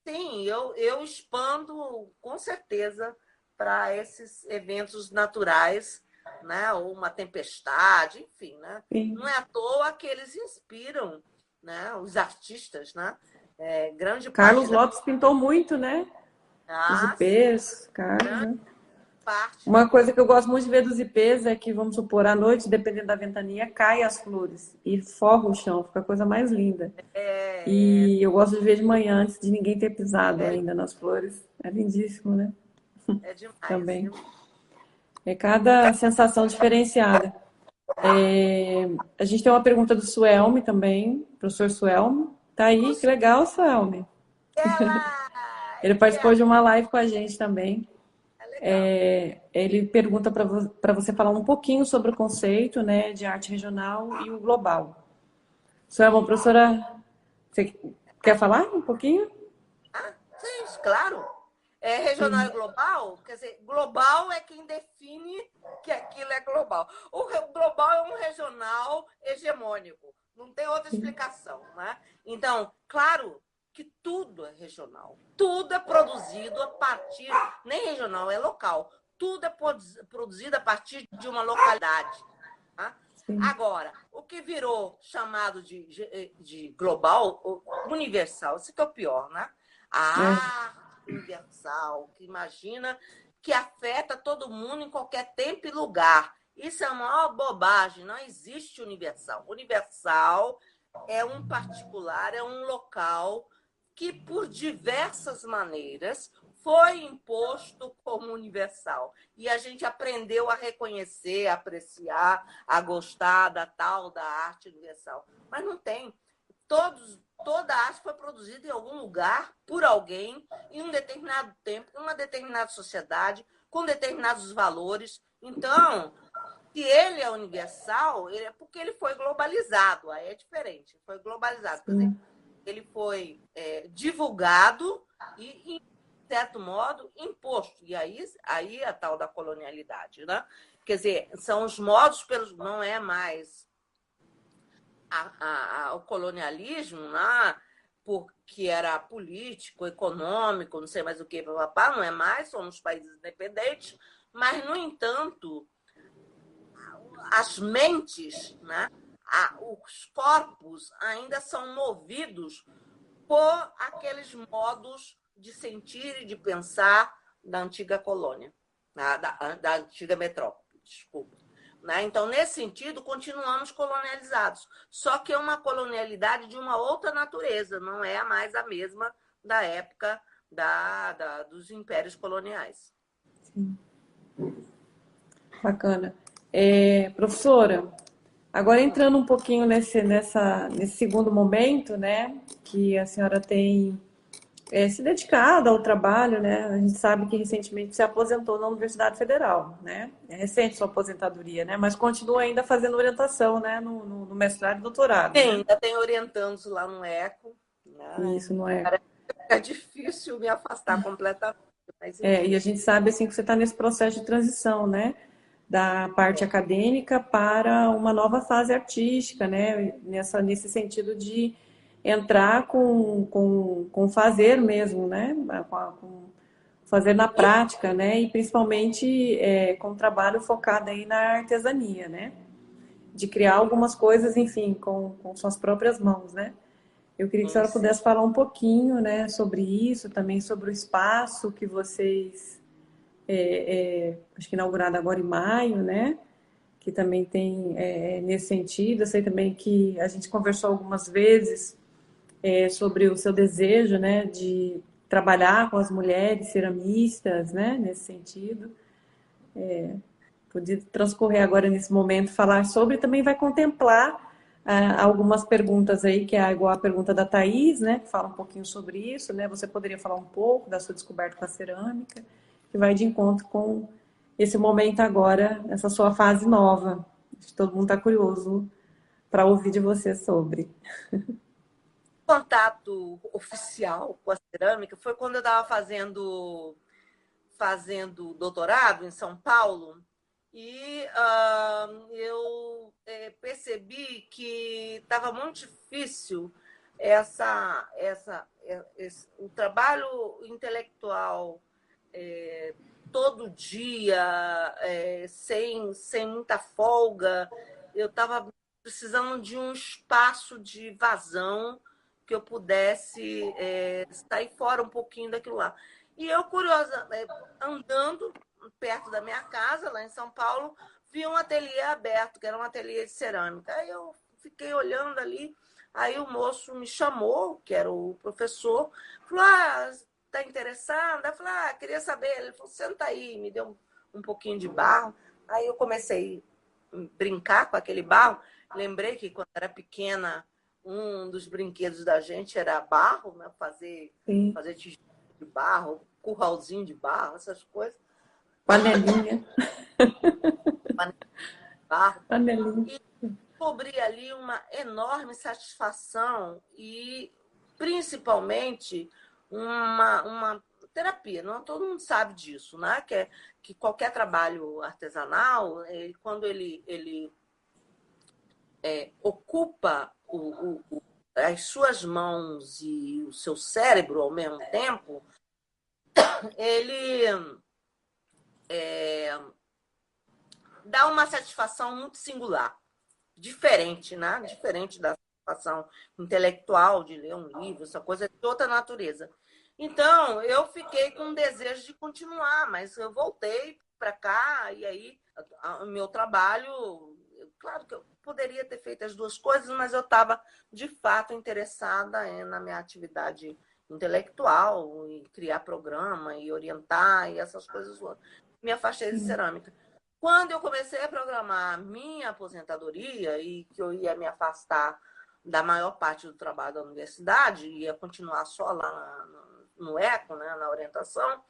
sim, eu expando com certeza para esses eventos naturais, né? Ou uma tempestade, enfim, né? Sim. Não é à toa que eles inspiram, né? Os artistas, né? Grande parte Carlos da. Lopes pintou muito, né? Os Sim, IPs, Carlos, grande né? parte Uma do. coisa que eu gosto muito de ver dos IPs é que, vamos supor, à noite, dependendo da ventania, cai as flores e forra o chão, fica a coisa mais linda. É, E eu gosto de ver de manhã, antes de ninguém ter pisado ainda nas flores. É lindíssimo, né? demais. Também. É cada sensação diferenciada. A gente tem uma pergunta do Suelme também, professor Suelme. Tá aí, que legal, Suelme. Ele Ele participou de uma live com a gente também. é legal. Ele pergunta para você falar um pouquinho sobre o conceito, né, de arte regional e o global. Suelme, professora, você quer falar um pouquinho? Sim, claro. Regional e global, quer dizer, global é quem define que aquilo é global. O global é um regional hegemônico, não tem outra explicação. Né? Então, claro que tudo é regional, tudo é produzido a partir, nem regional, é local, tudo é produzido a partir de uma localidade. Tá? Agora, o que virou chamado de global, universal, isso que é o pior, né? A arte universal, que imagina que afeta todo mundo em qualquer tempo e lugar. Isso é uma maior bobagem, não existe universal. Universal é um particular, é um local que, por diversas maneiras, foi imposto como universal. E a gente aprendeu a reconhecer, a apreciar, a gostar da tal da arte universal. Mas não tem. Toda a arte foi produzida em algum lugar, por alguém, em um determinado tempo, em uma determinada sociedade, com determinados valores. Então, se ele é universal, é porque ele foi globalizado. Aí é diferente. Foi globalizado. Quer dizer, ele foi divulgado e, de certo modo, imposto. E aí a tal da colonialidade, né? Quer dizer, são os modos pelos... Não é mais o colonialismo, né? Porque era político, econômico, não sei mais o que, papapá, não é mais, somos países independentes, mas, no entanto, as mentes, né? Os corpos ainda são movidos por aqueles modos de sentir e de pensar da antiga colônia, da antiga metrópole, desculpa. Né? Então, nesse sentido, continuamos colonializados. Só que é uma colonialidade de uma outra natureza, não é mais a mesma da época dos impérios coloniais. Sim. Bacana. Professora, agora entrando um pouquinho nesse segundo momento, né, que a senhora tem se dedicado ao trabalho, né? A gente sabe que recentemente se aposentou na Universidade Federal, né? É recente sua aposentadoria, né? Mas continua ainda fazendo orientação, né? No mestrado e doutorado, Sim, né? ainda tem orientandos lá no ECO, né? Isso, não é? Parece que é difícil me afastar completamente, mas enfim. E a gente sabe assim que você está nesse processo de transição, né? Da parte acadêmica para uma nova fase artística, né? Nesse sentido de entrar com fazer mesmo, né? Com fazer na prática, né? E principalmente com trabalho focado aí na artesania, né? De criar algumas coisas, enfim, com suas próprias mãos, né? Eu queria que a senhora pudesse falar um pouquinho, né, sobre isso, também sobre o espaço que vocês, acho que inaugurado agora em maio, né? Que também tem nesse sentido. Eu sei também que a gente conversou algumas vezes sobre o seu desejo, né, de trabalhar com as mulheres ceramistas, né, nesse sentido. Podia transcorrer agora nesse momento, falar sobre, também vai contemplar algumas perguntas aí, que é igual a pergunta da Thaís, né, que fala um pouquinho sobre isso, né, você poderia falar um pouco da sua descoberta com a cerâmica, que vai de encontro com esse momento agora, essa sua fase nova. Acho que todo mundo está curioso para ouvir de você sobre. Contato oficial com a cerâmica foi quando eu estava fazendo doutorado em São Paulo e eu percebi que estava muito difícil o trabalho intelectual todo dia, sem muita folga. Eu estava precisando de um espaço de vazão que eu pudesse sair fora um pouquinho daquilo lá. E eu, curiosa, andando perto da minha casa, lá em São Paulo, vi um ateliê aberto, que era um ateliê de cerâmica. Aí eu fiquei olhando ali, aí o moço me chamou, que era o professor, falou, tá interessada? Eu falei, queria saber. Ele falou, senta aí, me deu um pouquinho de barro. Aí eu comecei a brincar com aquele barro. Lembrei que quando era pequena, um dos brinquedos da gente era barro, né? Fazer tijolo de barro, curralzinho de barro, essas coisas. Panelinha. Barro. Panelinha. E descobri ali uma enorme satisfação e, principalmente, uma terapia. Não todo mundo sabe disso, né? Que qualquer trabalho artesanal, quando ele ocupa as suas mãos e o seu cérebro ao mesmo tempo, ele dá uma satisfação muito singular, diferente, né? Diferente da satisfação intelectual de ler um livro, essa coisa é de outra natureza. Então, eu fiquei com um desejo de continuar, mas eu voltei para cá e aí o meu trabalho, claro que eu poderia ter feito as duas coisas, mas eu estava de fato interessada na minha atividade intelectual, em criar programa e orientar e essas coisas. Me afastei de Sim. cerâmica. Quando eu comecei a programar minha aposentadoria e que eu ia me afastar da maior parte do trabalho da universidade, ia continuar só lá no ECO, né, na orientação,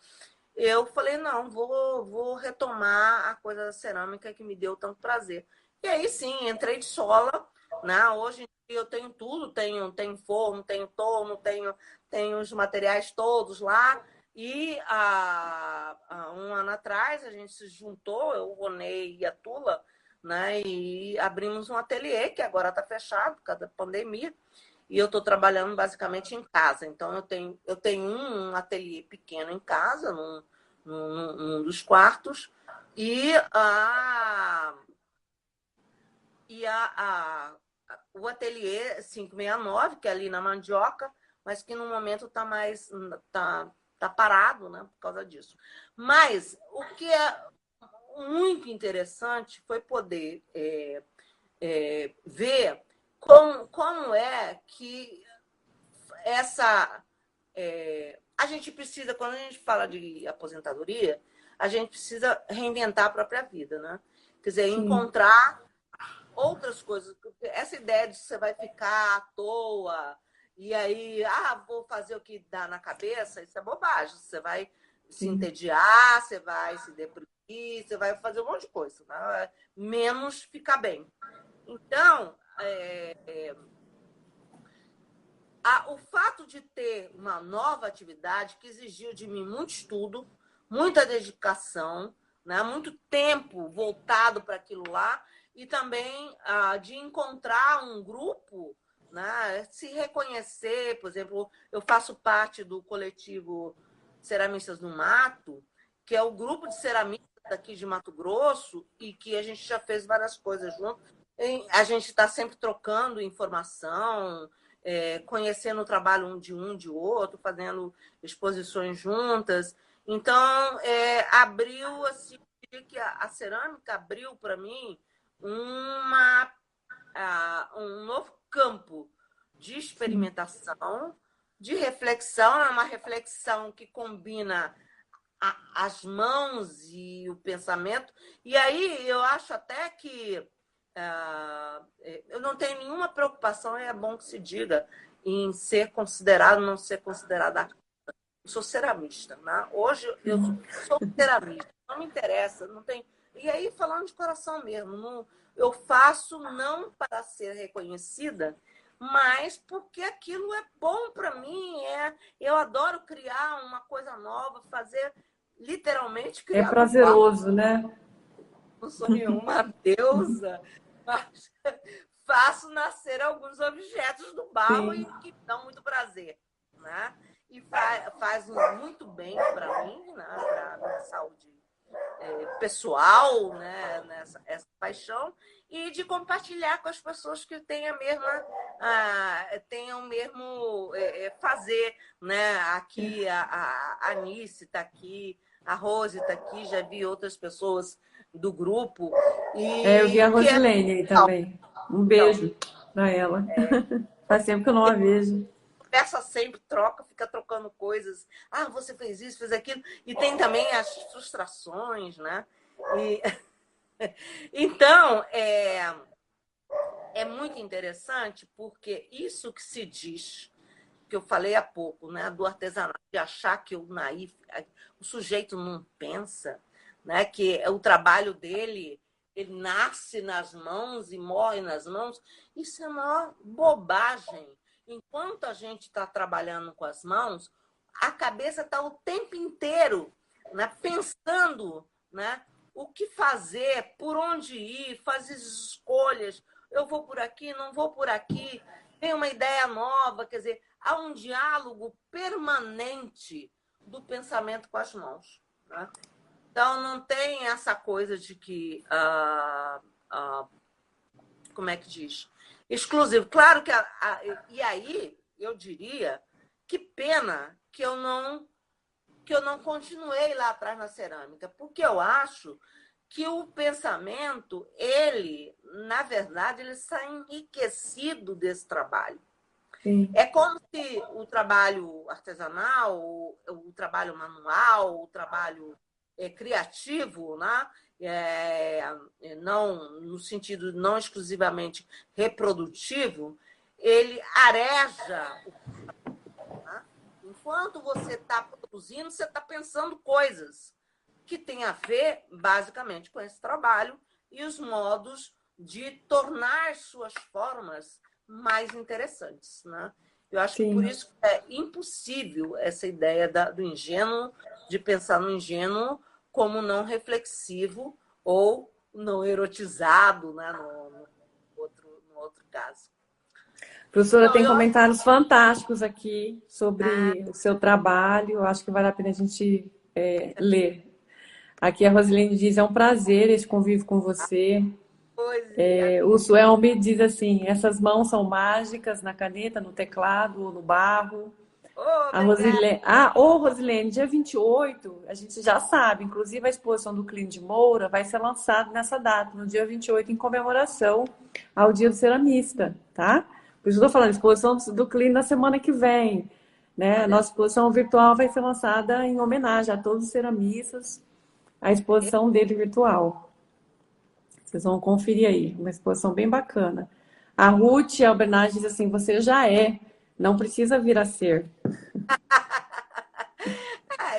eu falei, não, vou retomar a coisa da cerâmica que me deu tanto prazer. E aí sim, entrei de sola, né? Hoje em dia eu tenho tudo, tenho forno, tenho torno, tenho os materiais todos lá. E há um ano atrás a gente se juntou, eu, o Ronei e a Tula, né? E abrimos um ateliê que agora está fechado por causa da pandemia. E eu estou trabalhando basicamente em casa. Então, eu tenho um ateliê pequeno em casa, num dos quartos, e, o ateliê 569, que é ali na Mandioca, mas que no momento está mais tá parado, né, por causa disso. Mas o que é muito interessante foi poder ver como é que essa a gente precisa, quando a gente fala de aposentadoria, a gente precisa reinventar a própria vida, né? Quer dizer, Sim. encontrar outras coisas. Essa ideia de que você vai ficar à toa e aí, vou fazer o que dá na cabeça, isso é bobagem. Você vai se Sim. entediar, você vai se deprimir, você vai fazer um monte de coisa, né? Menos ficar bem. Então, o fato de ter uma nova atividade que exigiu de mim muito estudo, muita dedicação, né, muito tempo voltado para aquilo lá, e também de encontrar um grupo, né, se reconhecer. Por exemplo, eu faço parte do coletivo Ceramistas no Mato, que é o grupo de ceramistas daqui de Mato Grosso, e que a gente já fez várias coisas juntos. A gente está sempre trocando informação, conhecendo o trabalho um de outro, fazendo exposições juntas. Então, abriu, assim, que a cerâmica abriu para mim um novo campo de Sim. experimentação, de reflexão. É uma reflexão que combina as mãos e o pensamento. E aí eu acho até que eu não tenho nenhuma preocupação, é bom que se diga, em ser considerado, não ser considerada. Eu sou ceramista, né? Hoje eu Sim. sou ceramista, não me interessa, não tem. E aí, falando de coração mesmo, eu faço não para ser reconhecida, mas porque aquilo é bom para mim. Eu adoro criar uma coisa nova, fazer literalmente É criar do barro. prazeroso, né? Não sou nenhuma deusa, mas faço nascer alguns objetos do barro Sim. e que dão muito prazer, né? E faz muito bem para mim, né? Para a minha saúde pessoal, né? Essa paixão, e de compartilhar com as pessoas que têm tenham o mesmo fazer, né? Aqui a Anice está aqui, a Rose está aqui, já vi outras pessoas do grupo, Eu vi e a que é Rosilene aí legal. também. Um Então, beijo pra ela. Faz tempo que eu não a vejo. conversa sempre, troca, fica trocando coisas. Você fez isso, fez aquilo. E tem também as frustrações, né? E, então, é muito interessante, porque isso que se diz, que eu falei há pouco, né, do artesanato, de achar que o sujeito não pensa, né, que o trabalho dele, ele nasce nas mãos e morre nas mãos, isso é uma bobagem. Enquanto a gente está trabalhando com as mãos, a cabeça está o tempo inteiro, né, pensando, né, o que fazer, por onde ir, fazer escolhas. Eu vou por aqui, não vou por aqui, tem uma ideia nova. Quer dizer, há um diálogo permanente do pensamento com as mãos, né? Então, não tem essa coisa de que, como é que diz? Exclusivo. Claro que, e aí, eu diria, que pena que eu não continuei lá atrás na cerâmica, porque eu acho que o pensamento, ele, na verdade, ele sai enriquecido desse trabalho. Sim, É como se o trabalho artesanal, o trabalho manual, o trabalho criativo, né? Não no sentido não exclusivamente reprodutivo, ele areja. Né? Enquanto você está produzindo, você está pensando coisas que têm a ver, basicamente, com esse trabalho e os modos de tornar suas formas mais interessantes. Né? Eu acho que por sim. isso é impossível essa ideia do ingênuo, de pensar no ingênuo como não reflexivo ou não erotizado, né? No outro caso. Professora, Então, tem eu acho. comentários fantásticos aqui sobre o seu trabalho. Eu acho que vale a pena a gente ler. Aqui a Rosilene diz, é um prazer esse convívio com você. Poesia. O Suelme diz assim, essas mãos são mágicas na caneta, no teclado, no barro. Oh, A obrigada. Rosilene, Rosilene, dia 28, a gente já sabe, inclusive a exposição do Clínio de Moura vai ser lançada nessa data, no dia 28, em comemoração ao Dia do Ceramista, tá? Por isso eu estou falando, exposição do Clínio na semana que vem, né? Olha, Nossa exposição virtual vai ser lançada em homenagem a todos os ceramistas, a exposição dele virtual. Vocês vão conferir aí, uma exposição bem bacana. A Ruth Albernaz diz assim, você já é, não precisa vir a ser.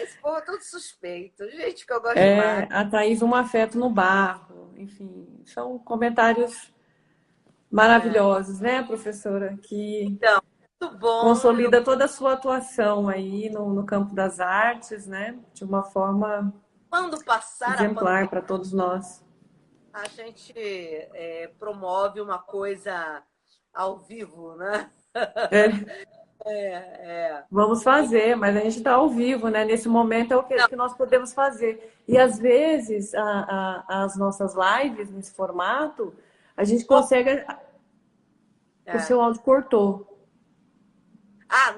esse povo é todo suspeito. Gente que eu gosto demais. A Thaís, um afeto no barro. Enfim, são comentários É. maravilhosos, né, professora? Que Então, muito bom. consolida toda a sua atuação aí no campo das artes, né? De uma forma Quando passar a exemplar pandemia, para todos nós. a gente promove uma coisa ao vivo, né? É, É. vamos fazer, mas a gente está ao vivo, né? Nesse momento é o Não, que nós podemos fazer. E às vezes as nossas lives nesse formato, a gente consegue. O é. seu áudio cortou.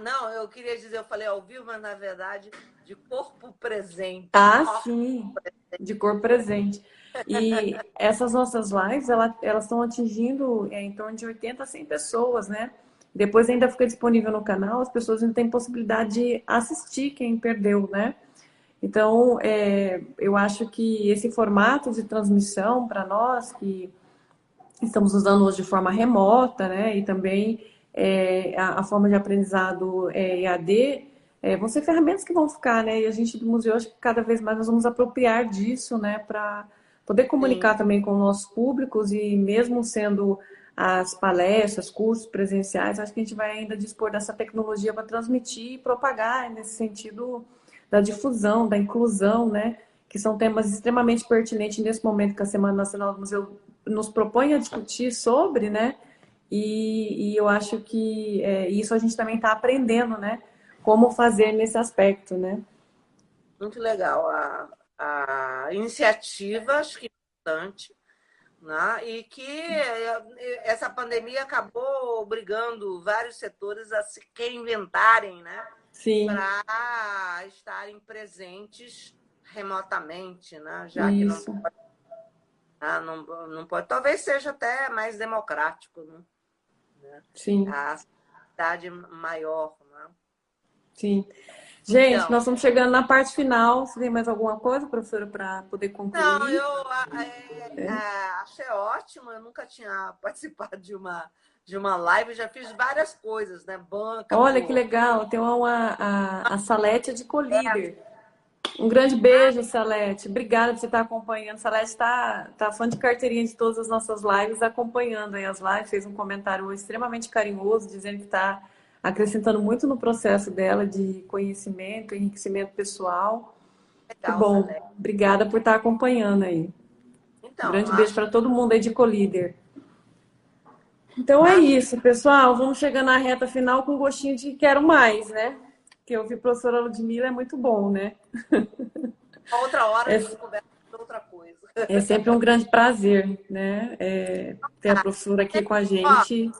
Não, eu queria dizer, eu falei ao vivo, mas na verdade, de corpo presente. Ah, sim, de cor presente. E essas nossas lives, elas estão atingindo em torno de 80 a 100 pessoas, né? Depois ainda fica disponível no canal, as pessoas ainda têm possibilidade de assistir quem perdeu, né? Então, eu acho que esse formato de transmissão para nós, que estamos usando hoje de forma remota, né? E também a forma de aprendizado EAD, vão ser ferramentas que vão ficar, né? E a gente do museu, acho que cada vez mais nós vamos apropriar disso, né? Para poder Sim, comunicar também com nossos públicos e mesmo sendo as palestras, cursos presenciais, acho que a gente vai ainda dispor dessa tecnologia para transmitir e propagar nesse sentido da difusão, da inclusão, né? Que são temas extremamente pertinentes nesse momento que a Semana Nacional do Museu nos propõe a discutir sobre, né? E eu acho que isso a gente também está aprendendo, né? Como fazer nesse aspecto, né? muito legal a iniciativa, acho que é importante, né? E que essa pandemia acabou obrigando vários setores a se reinventarem, né? Sim, Para estarem presentes remotamente, né? Já que isso. não pode. Talvez seja até mais democrático, né? Sim, A cidade maior. Né? sim. Gente, Então, nós estamos chegando na parte final. Você tem mais alguma coisa, professora, para poder não, concluir? eu achei ótimo. Eu nunca tinha participado de uma live, já fiz várias coisas, né? Banca, Olha que pô. legal, tem a Salete de Colíder. Um grande beijo, Salete. Obrigada por você estar acompanhando. Salete tá fã de carteirinha de todas as nossas lives, acompanhando aí as lives. Fez um comentário extremamente carinhoso, dizendo que está acrescentando muito no processo dela de conhecimento, enriquecimento pessoal. Que Legal, bom. Salete. Obrigada por estar acompanhando aí. Um Então, grande beijo para todo mundo aí de Colíder. Então é acho isso, pessoal. Vamos chegando na reta final com gostinho de quero mais, né? Porque ouvir a professora Ludmilla é muito bom, né? Outra hora a É, gente conversa sobre outra coisa. é sempre um grande prazer, né? Ter a professora aqui com a Ó, gente.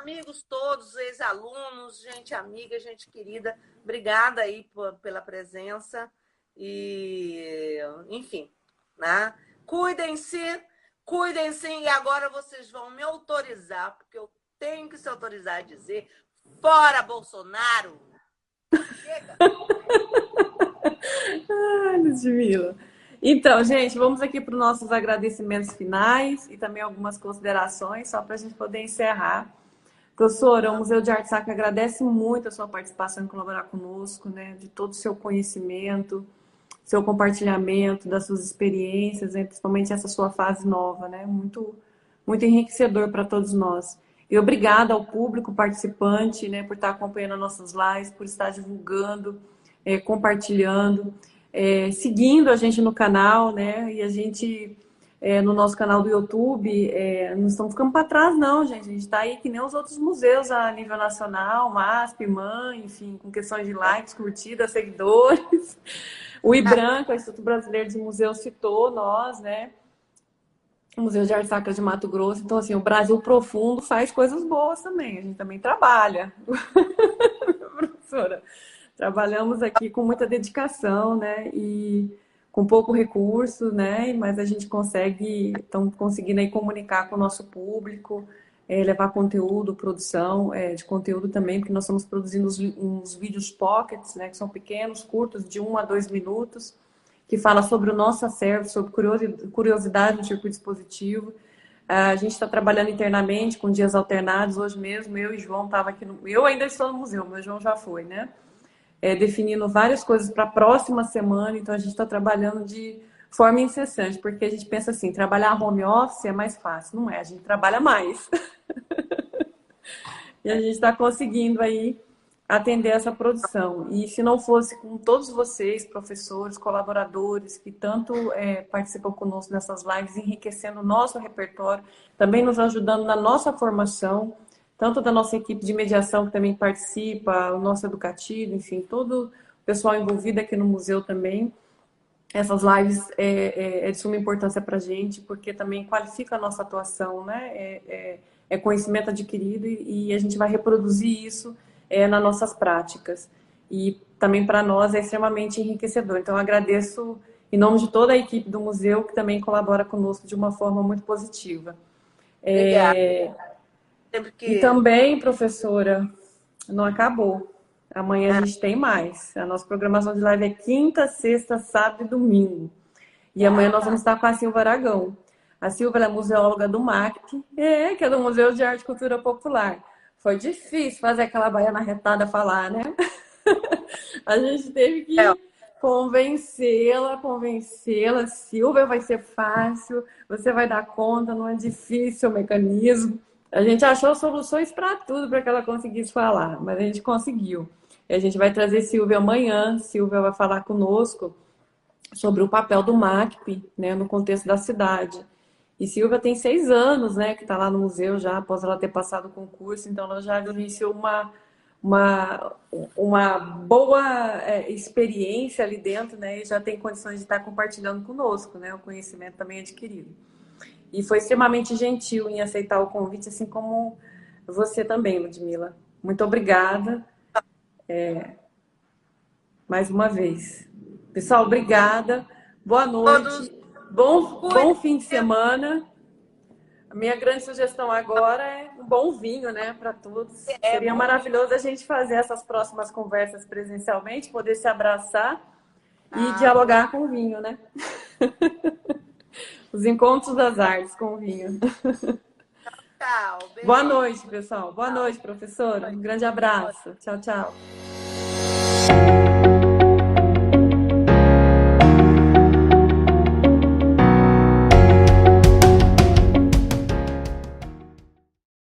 amigos todos, ex-alunos, gente amiga, gente querida, obrigada aí pela presença e, enfim, né? Cuidem-se, cuidem-se e agora vocês vão me autorizar, porque eu tenho que se autorizar a dizer, fora Bolsonaro! Chega! Ai, Ludmila. Então, gente, vamos aqui para os nossos agradecimentos finais e também algumas considerações, só para a gente poder encerrar. Professora, o Museu de Arte Sacra agradece muito a sua participação em colaborar conosco, né, de todo o seu conhecimento, seu compartilhamento das suas experiências, né, principalmente essa sua fase nova, né, muito enriquecedor para todos nós. E obrigada ao público participante, né, por estar acompanhando nossas lives, por estar divulgando, compartilhando, seguindo a gente no canal, né, e a gente no nosso canal do YouTube, não estamos ficando para trás, não, gente. A gente está aí que nem os outros museus a nível nacional, MASP, MAN, enfim, com questões de likes, curtidas, seguidores. O IBRANCO, o Instituto Brasileiro de Museus, citou nós, né? O Museu de Arte Sacra de Mato Grosso. Então, assim, o Brasil Profundo faz coisas boas também. A gente também trabalha. Professora, trabalhamos aqui com muita dedicação, né? E com pouco recurso, né? Mas a gente estamos conseguindo aí comunicar com o nosso público, levar conteúdo, produção de conteúdo também, porque nós estamos produzindo uns vídeos pockets, né? Que são pequenos, curtos, de 1 a 2 minutos, que fala sobre o nosso acervo, sobre curiosidade no circuito expositivo. A gente está trabalhando internamente com dias alternados. Hoje mesmo, eu e João estava aqui no... Eu ainda estou no museu, mas João já foi, né? Definindo várias coisas para a próxima semana. Então, a gente está trabalhando de forma incessante, porque a gente pensa assim, trabalhar home office é mais fácil. Não é, a gente trabalha mais. E a gente está conseguindo aí atender essa produção. E se não fosse com todos vocês, professores, colaboradores, que tanto participam conosco nessas lives, enriquecendo o nosso repertório, também nos ajudando na nossa formação, tanto da nossa equipe de mediação que também participa, o nosso educativo, enfim, todo o pessoal envolvido aqui no museu também. Essas lives de suma importância para a gente, porque também qualifica a nossa atuação, né? É conhecimento adquirido e a gente vai reproduzir isso nas nossas práticas. E também para nós é extremamente enriquecedor. Então, eu agradeço em nome de toda a equipe do museu, que também colabora conosco de uma forma muito positiva. Obrigada. Sempre E que. também, professora, não acabou. Amanhã a gente tem mais. A nossa programação de live é quinta, sexta, sábado e domingo. E amanhã nós vamos estar com a Silvia Aragão. A Silvia é museóloga do MACP, que é do Museu de Arte e Cultura Popular. Foi difícil fazer aquela baiana retada falar, né? A gente teve que convencê-la. Silvia, vai ser fácil, você vai dar conta, não é difícil o mecanismo. A gente achou soluções para tudo para que ela conseguisse falar, mas a gente conseguiu. E a gente vai trazer Silvia amanhã. Silvia vai falar conosco sobre o papel do MACP, né, no contexto da cidade. E Silvia tem 6 anos, né, que está lá no museu já, após ela ter passado o concurso, então ela já vivenciou uma, uma boa experiência ali dentro, né, e já tem condições de estar compartilhando conosco, né, o conhecimento também adquirido. E foi extremamente gentil em aceitar o convite, assim como você também, Ludmila. Muito obrigada mais uma vez. Pessoal, obrigada. Boa Todos noite. Bom cuidem. fim de semana. A minha grande sugestão agora é um bom vinho, né, para todos. Seria Bom maravilhoso a gente fazer essas próximas conversas presencialmente, poder se abraçar e com dialogar com o vinho, né? Os encontros das artes com o vinho. tchau. Boa Beijo. noite, pessoal. Boa noite, professora. Um grande abraço. Tchau, tchau.